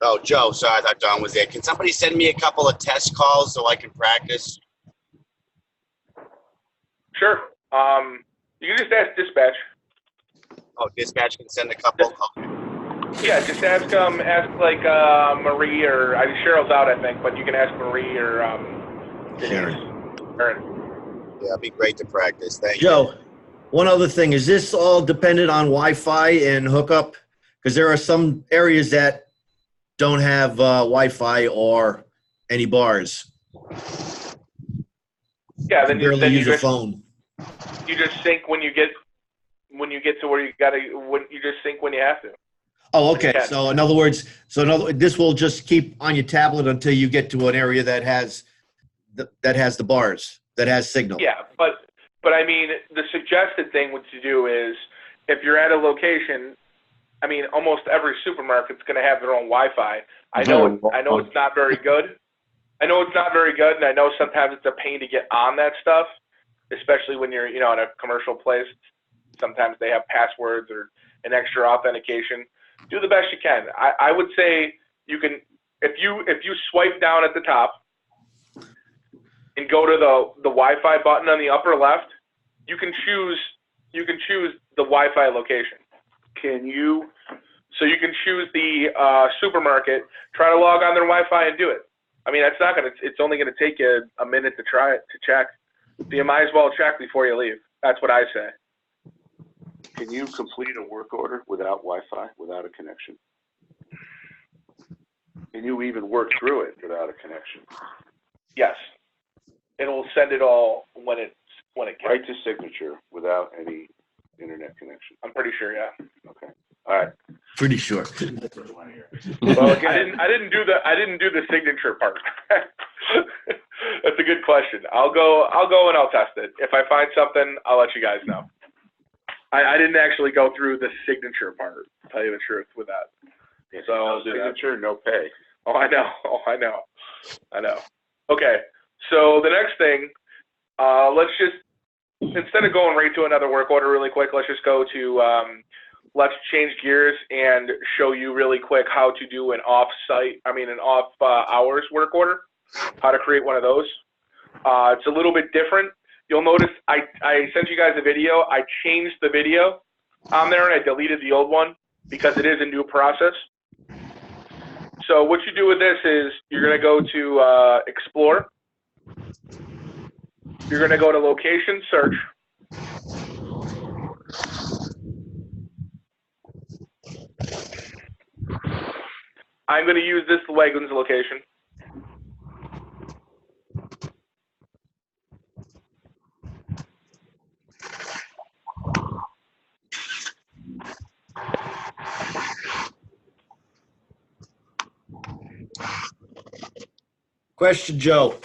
Oh, Joe, sorry, I thought Don was there. Can somebody send me a couple of test calls so I can practice? Sure. You can just ask dispatch. Oh, dispatch can send a couple? Okay. Yeah, just ask like Marie or Cheryl's out, I think, but you can ask Marie or Denise. Yeah, it'd be great to practice. Thank you. Joe, one other thing. Is this all dependent on Wi-Fi and hookup? Because there are some areas that don't have Wi-Fi or any bars. Yeah, then you barely use a phone. You just sync when you get to where you gotta. You just sync when you have to. Oh, okay. So in other words, this will just keep on your tablet until you get to an area that has the bars, that has signal. Yeah, but I mean, the suggested thing to do is if you're at a location. I mean, almost every supermarket's going to have their own Wi-Fi. I know it's not very good. I know it's not very good, and I know sometimes it's a pain to get on that stuff, especially when you're, in a commercial place. Sometimes they have passwords or an extra authentication. Do the best you can. I would say you can, if you swipe down at the top and go to the Wi-Fi button on the upper left, you can choose the Wi-Fi location. So you can choose the supermarket, try to log on their Wi-Fi and do it. I mean, it's only going to take you a minute to try it, to check. So you might as well check before you leave. That's what I say. Can you complete a work order without Wi-Fi, without a connection? Can you even work through it without a connection? Yes. It'll send it all when it can. Right to signature without any internet connection. I'm pretty sure, yeah. Okay. All right. Pretty sure. Well, again, I didn't do the signature part. That's a good question. I'll go and I'll test it. If I find something, I'll let you guys know. I didn't actually go through the signature part, to tell you the truth with that. So no signature, no pay. Oh, I know. Okay, so the next thing, let's just, instead of going right to another work order really quick, let's just go to, let's change gears and show you really quick how to do an off hours work order, how to create one of those. It's a little bit different. You'll notice I sent you guys a video. I changed the video on there and I deleted the old one because it is a new process. So what you do with this is you're going to go to Explore. You're going to go to Location Search. I'm going to use this Wegmans location. Question, Joe.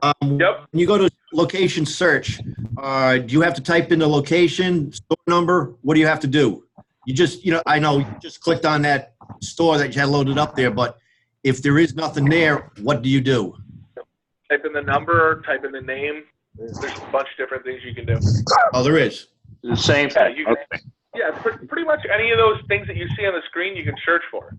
Yep. When you go to location search, do you have to type in the location, store number? What do you have to do? You just, I know you just clicked on that store that you had loaded up there, but if there is nothing there, what do you do? Type in the number, type in the name. There's a bunch of different things you can do. Oh, there is. The same Yeah, thing. you can, yeah, pretty much any of those things that you see on the screen, you can search for.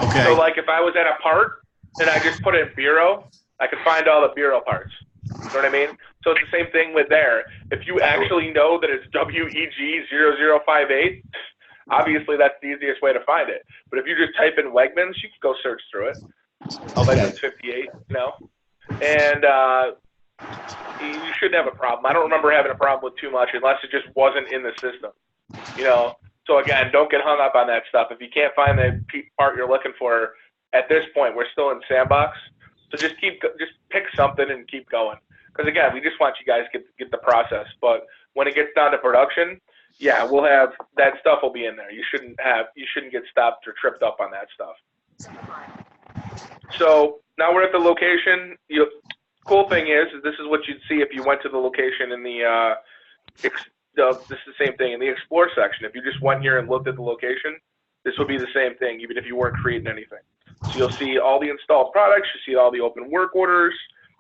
Okay. So like if I was at a part and I just put in bureau, I could find all the bureau parts. You know what I mean? So it's the same thing with there. If you actually know that it's WEG0058, obviously that's the easiest way to find it. But if you just type in Wegmans, you can go search through it. Okay. Wegmans 58, and you shouldn't have a problem. I don't remember having a problem with too much unless it just wasn't in the system. So again, don't get hung up on that stuff. If you can't find the part you're looking for, at this point, we're still in sandbox. So just pick something and keep going. Because again, we just want you guys to get the process. But when it gets down to production, yeah, we'll have that stuff will be in there. You shouldn't get stopped or tripped up on that stuff. So now we're at the location. Cool thing is this is what you'd see if you went to the location in the this is the same thing in the Explore section. If you just went here and looked at the location, this would be the same thing, even if you weren't creating anything. So you'll see all the installed products. You see all the open work orders.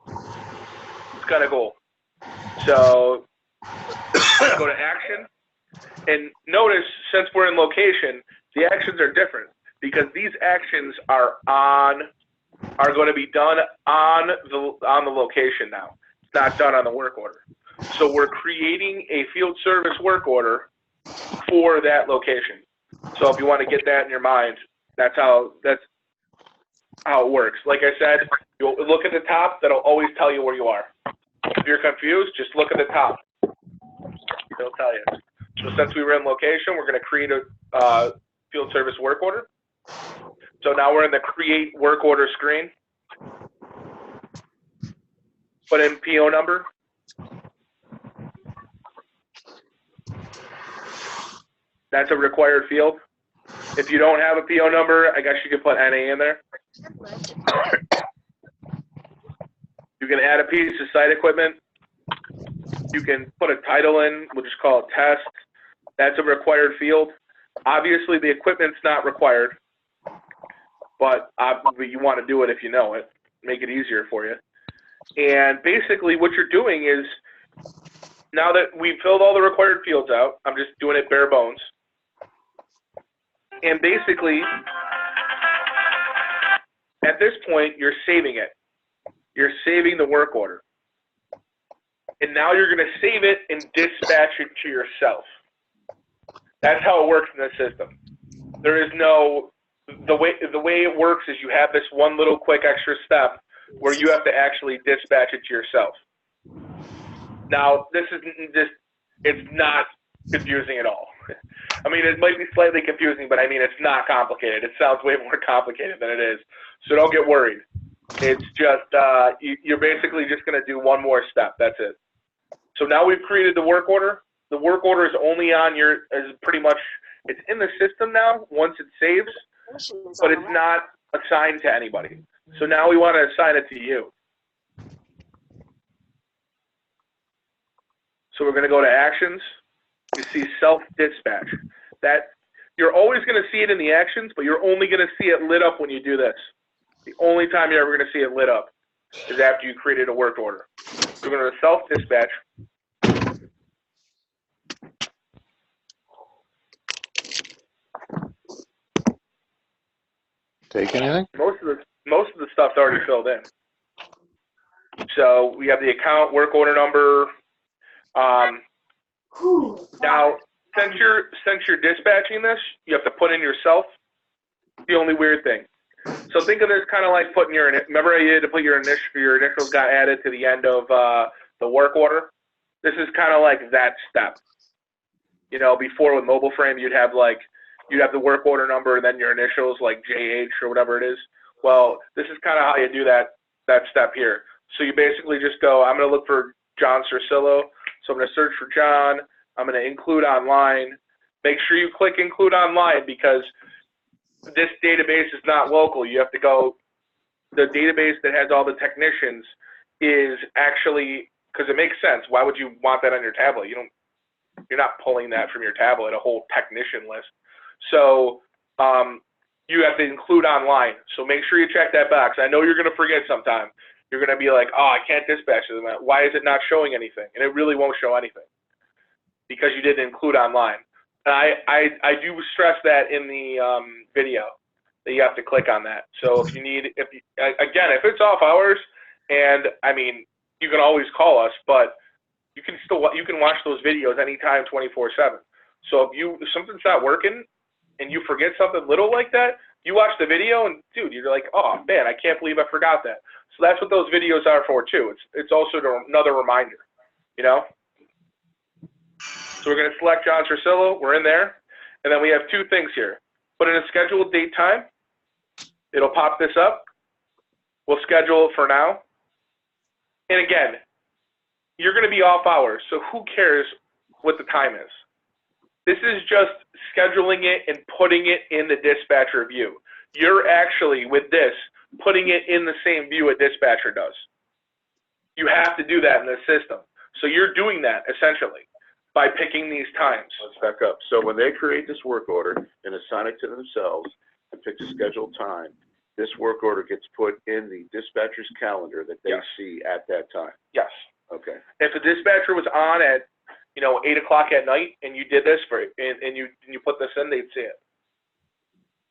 It's kind of cool. So go to action. And notice, since we're in location, the actions are different because these actions are going to be done on the location now. It's not done on the work order. So we're creating a field service work order for that location. So if you want to get that in your mind, that's how it works. Like I said, you'll look at the top. That'll always tell you where you are. If you're confused, just look at the top. It'll tell you. So since we were in location, we're going to create a field service work order. So now we're in the create work order screen. Put in PO number. That's a required field. If you don't have a PO number, I guess you could put NA in there. You can add a piece of site equipment. You can put a title in, we'll just call it test. That's a required field. Obviously, the equipment's not required, but you want to do it if you know it. Make it easier for you. And basically, what you're doing is, now that we've filled all the required fields out, I'm just doing it bare bones. And basically, at this point, you're saving it. You're saving the work order. And now you're going to save it and dispatch it to yourself. That's how it works in the system. There is no, the way it works is you have this one little quick extra step where you have to actually dispatch it to yourself. Now, this isn't just, it's not confusing at all. I mean, it might be slightly confusing, but I mean, it's not complicated. It sounds way more complicated than it is. So don't get worried. It's just, you're basically just going to do one more step. That's it. So now we've created the work order. The work order is only on is pretty much It's in the system now once it saves, but it's not assigned to anybody. So now we want to assign it to you. So we're going to go to actions. You see self-dispatch. That you're always going to see it in the actions, but you're only going to see it lit up when you do this. The only time you're ever going to see it lit up is after you created a work order. We're going to self-dispatch. Take anything? Most of the stuff's already filled in. So we have the account, work order number. Now, since you're dispatching this, you have to put in yourself. The only weird thing. So think of this kind of like putting your, remember you had to put your initials got added to the end of the work order? This is kind of like that step. You know, before with mobile frame, you'd have the work order number and then your initials like JH or whatever it is. Well, this is kind of how you do that step here. So you basically just go, I'm going to look for John Cercillo. So I'm going to search for John. I'm going to include online. Make sure you click include online because this database is not local. You have to go, the database that has all the technicians is actually, because it makes sense. Why would you want that on your tablet? You're not pulling that from your tablet, a whole technician list. So you have to include online. So make sure you check that box. I know you're going to forget sometime. You're going to be like, oh, I can't dispatch them. Why is it not showing anything? And it really won't show anything because you didn't include online. And I do stress that in the video that you have to click on that. So if it's off hours, and I mean, you can always call us, but you can watch those videos anytime, 24/7. So if something's not working and you forget something little like that, you watch the video and dude, you're like, oh man, I can't believe I forgot that. So that's what those videos are for too. It's also another reminder, you know. So we're going to select John Cercillo. We're in there. And then we have two things here. Put in a scheduled date time. It'll pop this up. We'll schedule it for now. And again, you're going to be off hours, so who cares what the time is? This is just scheduling it and putting it in the dispatcher view. You're actually, with this, putting it in the same view a dispatcher does. You have to do that in the system. So you're doing that, essentially, by picking these times. Let's back up. So when they create this work order and assign it to themselves and pick a scheduled time, this work order gets put in the dispatcher's calendar that they see at that time. Yes. Okay. If the dispatcher was on at 8 o'clock at night and you did this and you put this in, they'd see it.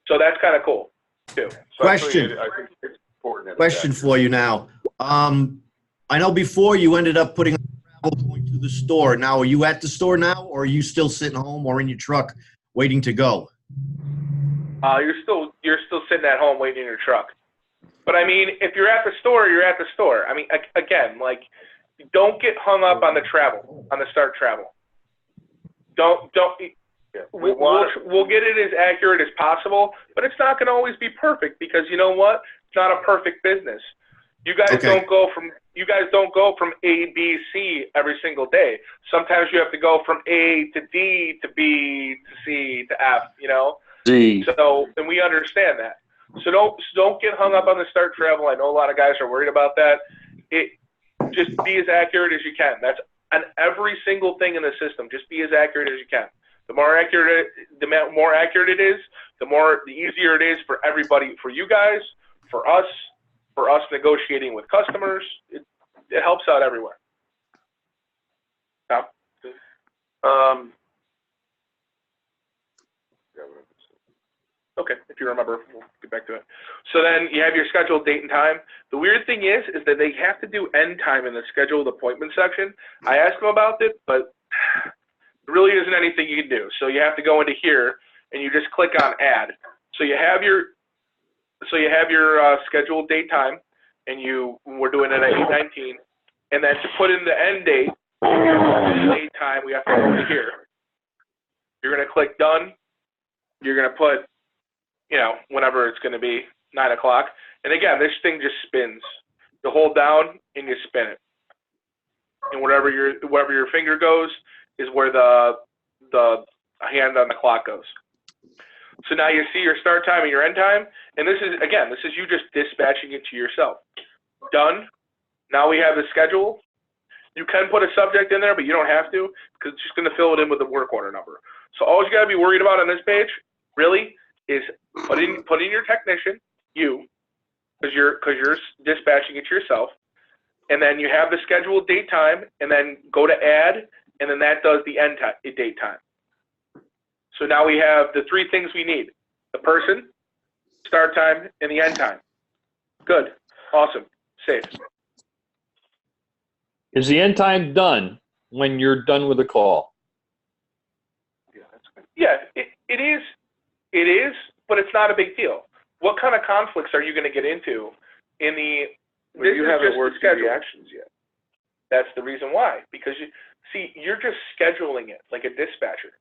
So that's kind of cool too. So Question. I think it's important. Question for you now. I know before you ended up putting travel going to the store. Now, are you at the store now, or are you still sitting home or in your truck waiting to go? You're still sitting at home waiting in your truck. But I mean, if you're at the store, you're at the store. I mean, again, like, don't get hung up on the travel, on the start travel. We'll get it as accurate as possible, but it's not going to always be perfect because you know what? It's not a perfect business. You guys don't go from A, B, C every single day. Sometimes you have to go from A to D to B to C to F, you know? Z. So, and we understand that. So don't get hung up on the start travel. I know a lot of guys are worried about that. Just be as accurate as you can. That's on every single thing in the system. Just be as accurate as you can. The more accurate it is, the easier it is for everybody, for you guys, for us negotiating with customers. It helps out everywhere. Yeah. Okay, if you remember, we'll get back to it. So then you have your scheduled date and time. The weird thing is that they have to do end time in the scheduled appointment section. I asked them about it, but there really isn't anything you can do. So you have to go into here and you just click on add. So you have your scheduled date time, and we're doing it at 8:19. And then to put in the end date, date time, we have to go into here. You're going to click done. You're going to put, whenever it's going to be 9 o'clock. And again, this thing just spins. You hold down and you spin it. And wherever your finger goes is where the hand on the clock goes. So now you see your start time and your end time, and this is you just dispatching it to yourself. Done. Now we have the schedule. You can put a subject in there, but you don't have to, because it's just going to fill it in with the work order number. So all you got to be worried about on this page, really, is put in your technician, you, because you're dispatching it to yourself, and then you have the scheduled date time, and then go to add, and then that does the end time, date time. So now we have the three things we need: the person, start time, and the end time. Good. Awesome. Safe. Is the end time done when you're done with the call? Yeah, it is. It is, but it's not a big deal. What kind of conflicts are you going to get into in the? Well, you haven't worked through the actions yet. That's the reason why. Because you're just scheduling it like a dispatcher.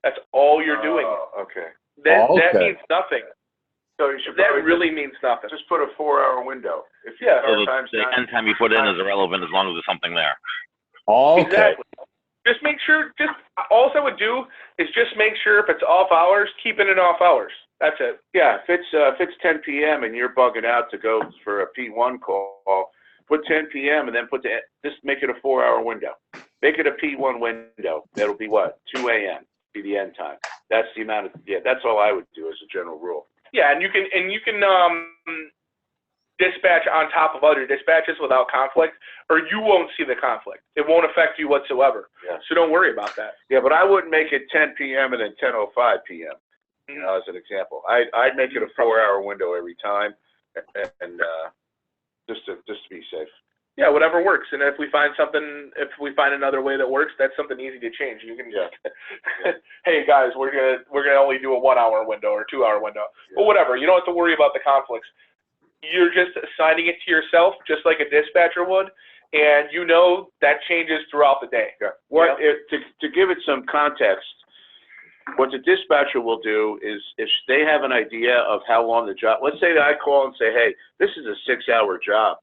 That's all you're doing. Okay. That means nothing. So you should. That really means nothing. Just put a 4-hour window. If yeah. So the end time you put in is irrelevant as long as there's something there. Okay. Exactly. Just make sure. All I would do is just make sure if it's off hours, keep it in off hours. That's it. Yeah, if it's 10 p.m. and you're bugging out to go for a P1 call, put 10 p.m. and then just make it a 4-hour window. Make it a P1 window. That'll be what? 2 a.m. be the end time. That's the amount of. Yeah, that's all I would do as a general rule. Yeah, and you can dispatch on top of other dispatches without conflict, or you won't see the conflict. It won't affect you whatsoever. Yeah. So don't worry about that. Yeah, but I wouldn't make it 10 p.m. and then 10:05 p.m. You know, as an example, I'd make it a 4-hour window every time, and just to be safe. Yeah, whatever works. And if we find another way that works, that's something easy to change. You can just, hey guys, we're gonna only do a 1-hour window or 2-hour window, but whatever. You don't have to worry about the conflicts. You're just assigning it to yourself, just like a dispatcher would, and you know that changes throughout the day. Yeah. To give it some context, what the dispatcher will do is if they have an idea of how long the job. Let's say that I call and say, hey, this is a 6-hour job.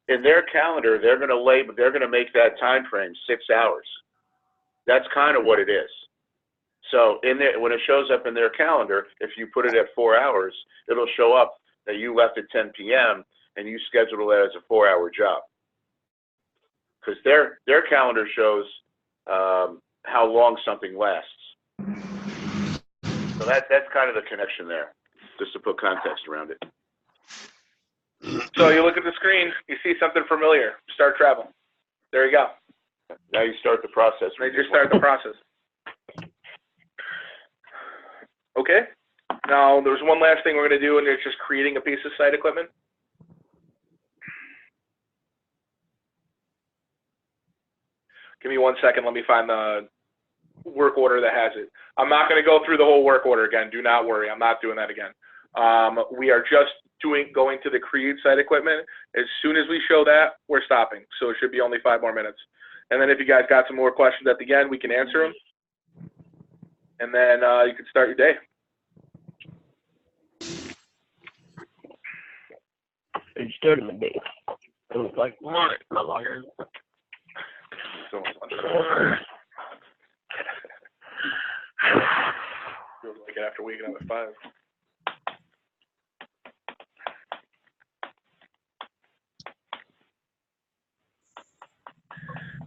In their calendar, they're going to make that time frame 6 hours. That's kind of what it is. So when it shows up in their calendar, if you put it at 4 hours, it'll show up that you left at 10 p.m. and you scheduled it as a 4-hour job. Because their calendar shows how long something lasts. So that's kind of the connection there, just to put context around it. So you look at the screen, you see something familiar, start travel. There you go. Now you start the process. Okay. Now there's one last thing we're going to do, and it's just creating a piece of site equipment. Give me 1 second. Let me find the work order that has it. I'm not going to go through the whole work order again. Do not worry. I'm not doing that again. We are just going to the create site equipment. As soon as we show that, we're stopping. So it should be only 5 more minutes. And then if you guys got some more questions at the end, we can answer them. And then you can start your day. It started my day. It was like, morning, motherfucker. So much fun. Feels like it after waking up at 5.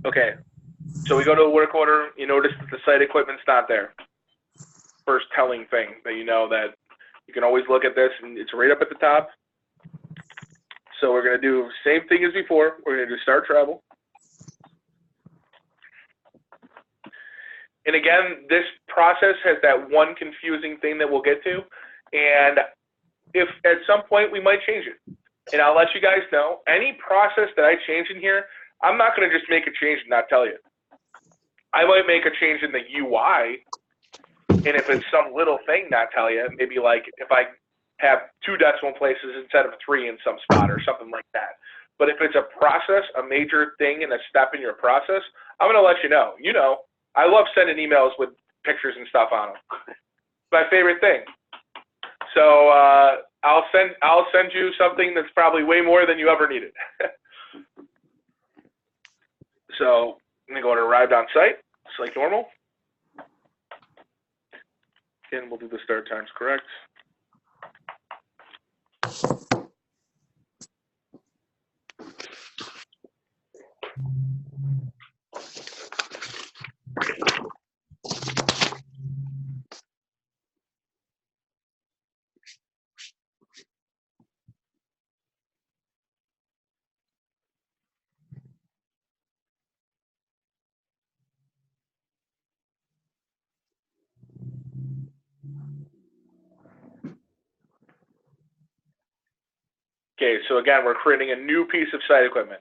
Okay, so we go to a work order. You notice that the site equipment's not there. First telling thing that you know that you can always look at this, and it's right up at the top. So we're going to do the same thing as before. We're going to do start travel. And again, this process has that one confusing thing that we'll get to. And if at some point we might change it. And I'll let you guys know, any process that I change in here, I'm not going to just make a change and not tell you. I might make a change in the UI. And if it's some little thing, not tell you, maybe like if I have 2 decimal places instead of 3 in some spot or something like that. But if it's a process, a major thing and a step in your process, I'm going to let you know. You know, I love sending emails with pictures and stuff on them. It's my favorite thing. So I'll send you something that's probably way more than you ever needed. So I'm going to go to arrived on site, just like normal. And we'll do the start times correct. Okay, so again, we're creating a new piece of site equipment.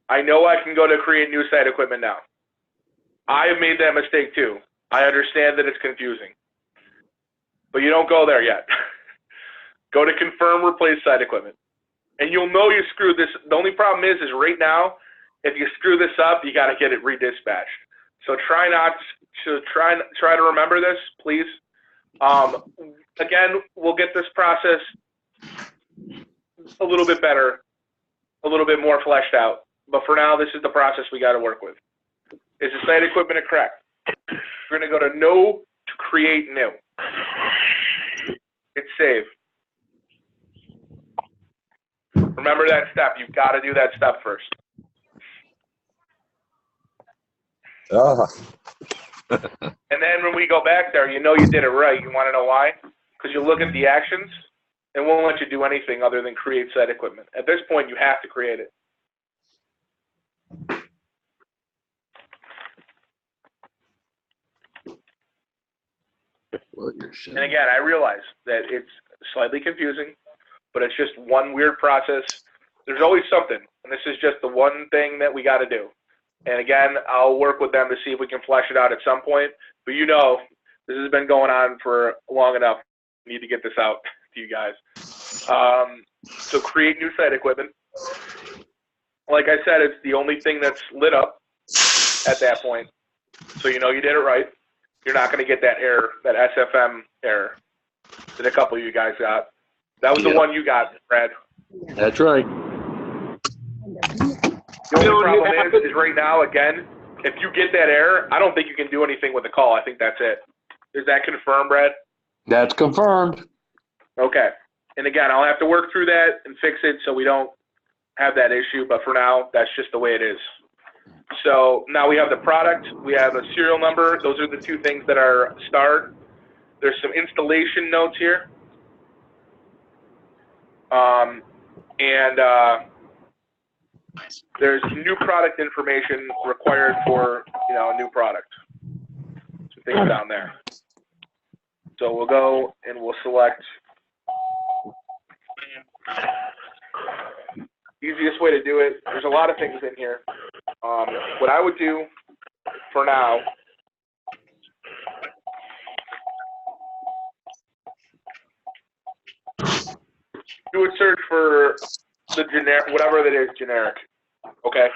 I know I can go to create new site equipment now. I have made that mistake too. I understand that it's confusing. But you don't go there yet. Go to confirm replace site equipment. And you'll know you screwed this. The only problem is right now, if you screw this up, you got to get it redispatched. So try to remember this, please. Again, we'll get this process a little bit better, a little bit more fleshed out. But for now, this is the process we got to work with. Is the site equipment correct? We're going to go to no to create new. Hit save. Remember that step. You've got to do that step first. And then when we go back there, you know you did it right. You want to know why? Because you look at the actions, and won't let you do anything other than create site equipment. At this point, you have to create it. And again, I realize that it's slightly confusing, but it's just one weird process. There's always something, and this is just the one thing that we got to do. And again, I'll work with them to see if we can flesh it out at some point. But you know, this has been going on for long enough. We need to get this out to you guys. So create new site equipment. Like I said, it's the only thing that's lit up at that point. So you know you did it right. You're not going to get that error, that SFM error that a couple of you guys got. That was the one you got, Brad. That's right. The only problem is right now, again, if you get that error, I don't think you can do anything with the call. I think that's it. Is that confirmed, Brad? That's confirmed. Okay. And again, I'll have to work through that and fix it so we don't have that issue. But for now, that's just the way it is. So now we have the product. We have a serial number. Those are the two things that are starred. There's some installation notes here. There's new product information required for, a new product. Some things down there. So we'll go and we'll select. Easiest way to do it. There's a lot of things in here. What I would do for now. You would search for the generic, whatever that is generic, okay?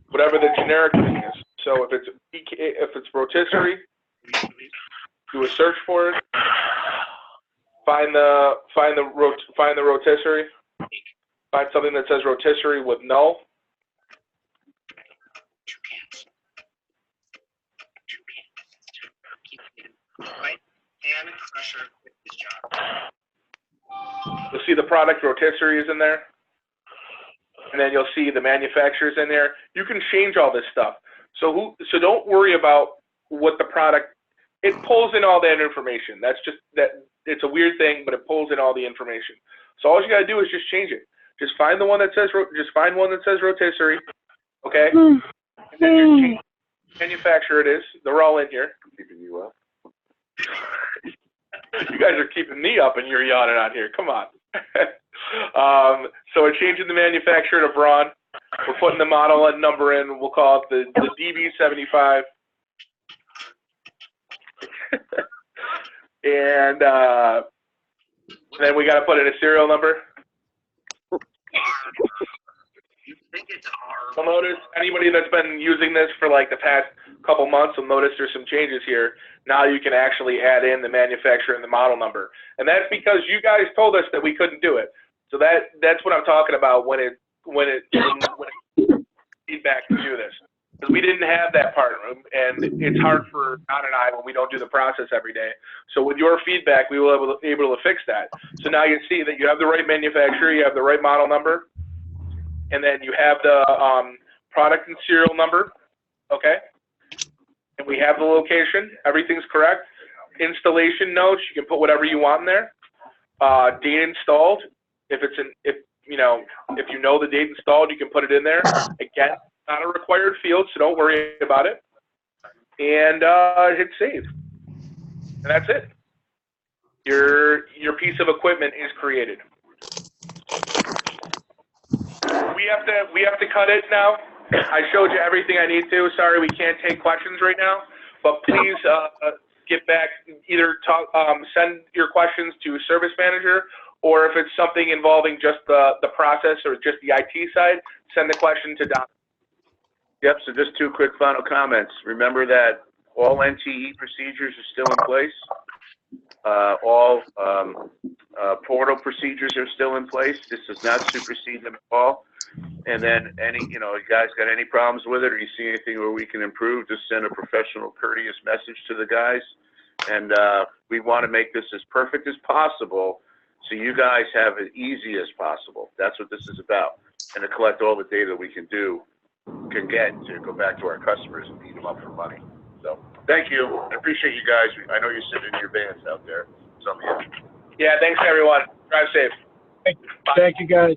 Whatever the generic thing is. So if it's rotisserie, do a search for it. Find the rotisserie. Find something that says rotisserie with null. You'll see the product rotisserie is in there. And then you'll see the manufacturer's in there. You can change all this stuff. So don't worry about what the product, it pulls in all that information. That's just that, it's a weird thing, but it pulls in all the information. So all you gotta do is just change it. Just find the one that says, rotisserie, okay? And then just change manufacturer it is. They're all in here. Keeping you up. You guys are keeping me up and you're yawning out here. Come on. So we're changing the manufacturer to Braun. We're putting the model and number in. We'll call it the DB75. And then we got to put in a serial number. You'll notice anybody that's been using this for like the past couple months will notice there's some changes here. Now you can actually add in the manufacturer and the model number. And that's because you guys told us that we couldn't do it. So that's what I'm talking about when it feedback to do this. Because we didn't have that part, and it's hard for Don and I when we don't do the process every day. So with your feedback, we will be able to fix that. So now you see that you have the right manufacturer, you have the right model number, and then you have the product and serial number, okay? And we have the location. Everything's correct. Installation notes, you can put whatever you want in there. Date installed, if you know the date installed, you can put it in there. Again, not a required field, so don't worry about it. And hit save, and that's it. Your piece of equipment is created. We have to cut it now. I showed you everything I need to. Sorry, we can't take questions right now, but please get back. Either send your questions to Service Manager, or if it's something involving just the process or just the IT side, send the question to Don. Yep, so just two quick final comments. Remember that all NTE procedures are still in place. All portal procedures are still in place. This does not supersede them at all. And then you guys got any problems with it, or you see anything where we can improve, just send a professional, courteous message to the guys. And we want to make this as perfect as possible so you guys have it easy as possible. That's what this is about. And to collect all the data we can get to go back to our customers and beat them up for money. So thank you. I appreciate you guys. I know you're sitting in your vans out there. Some of you. Yeah, thanks everyone. Drive safe. Thank you, guys.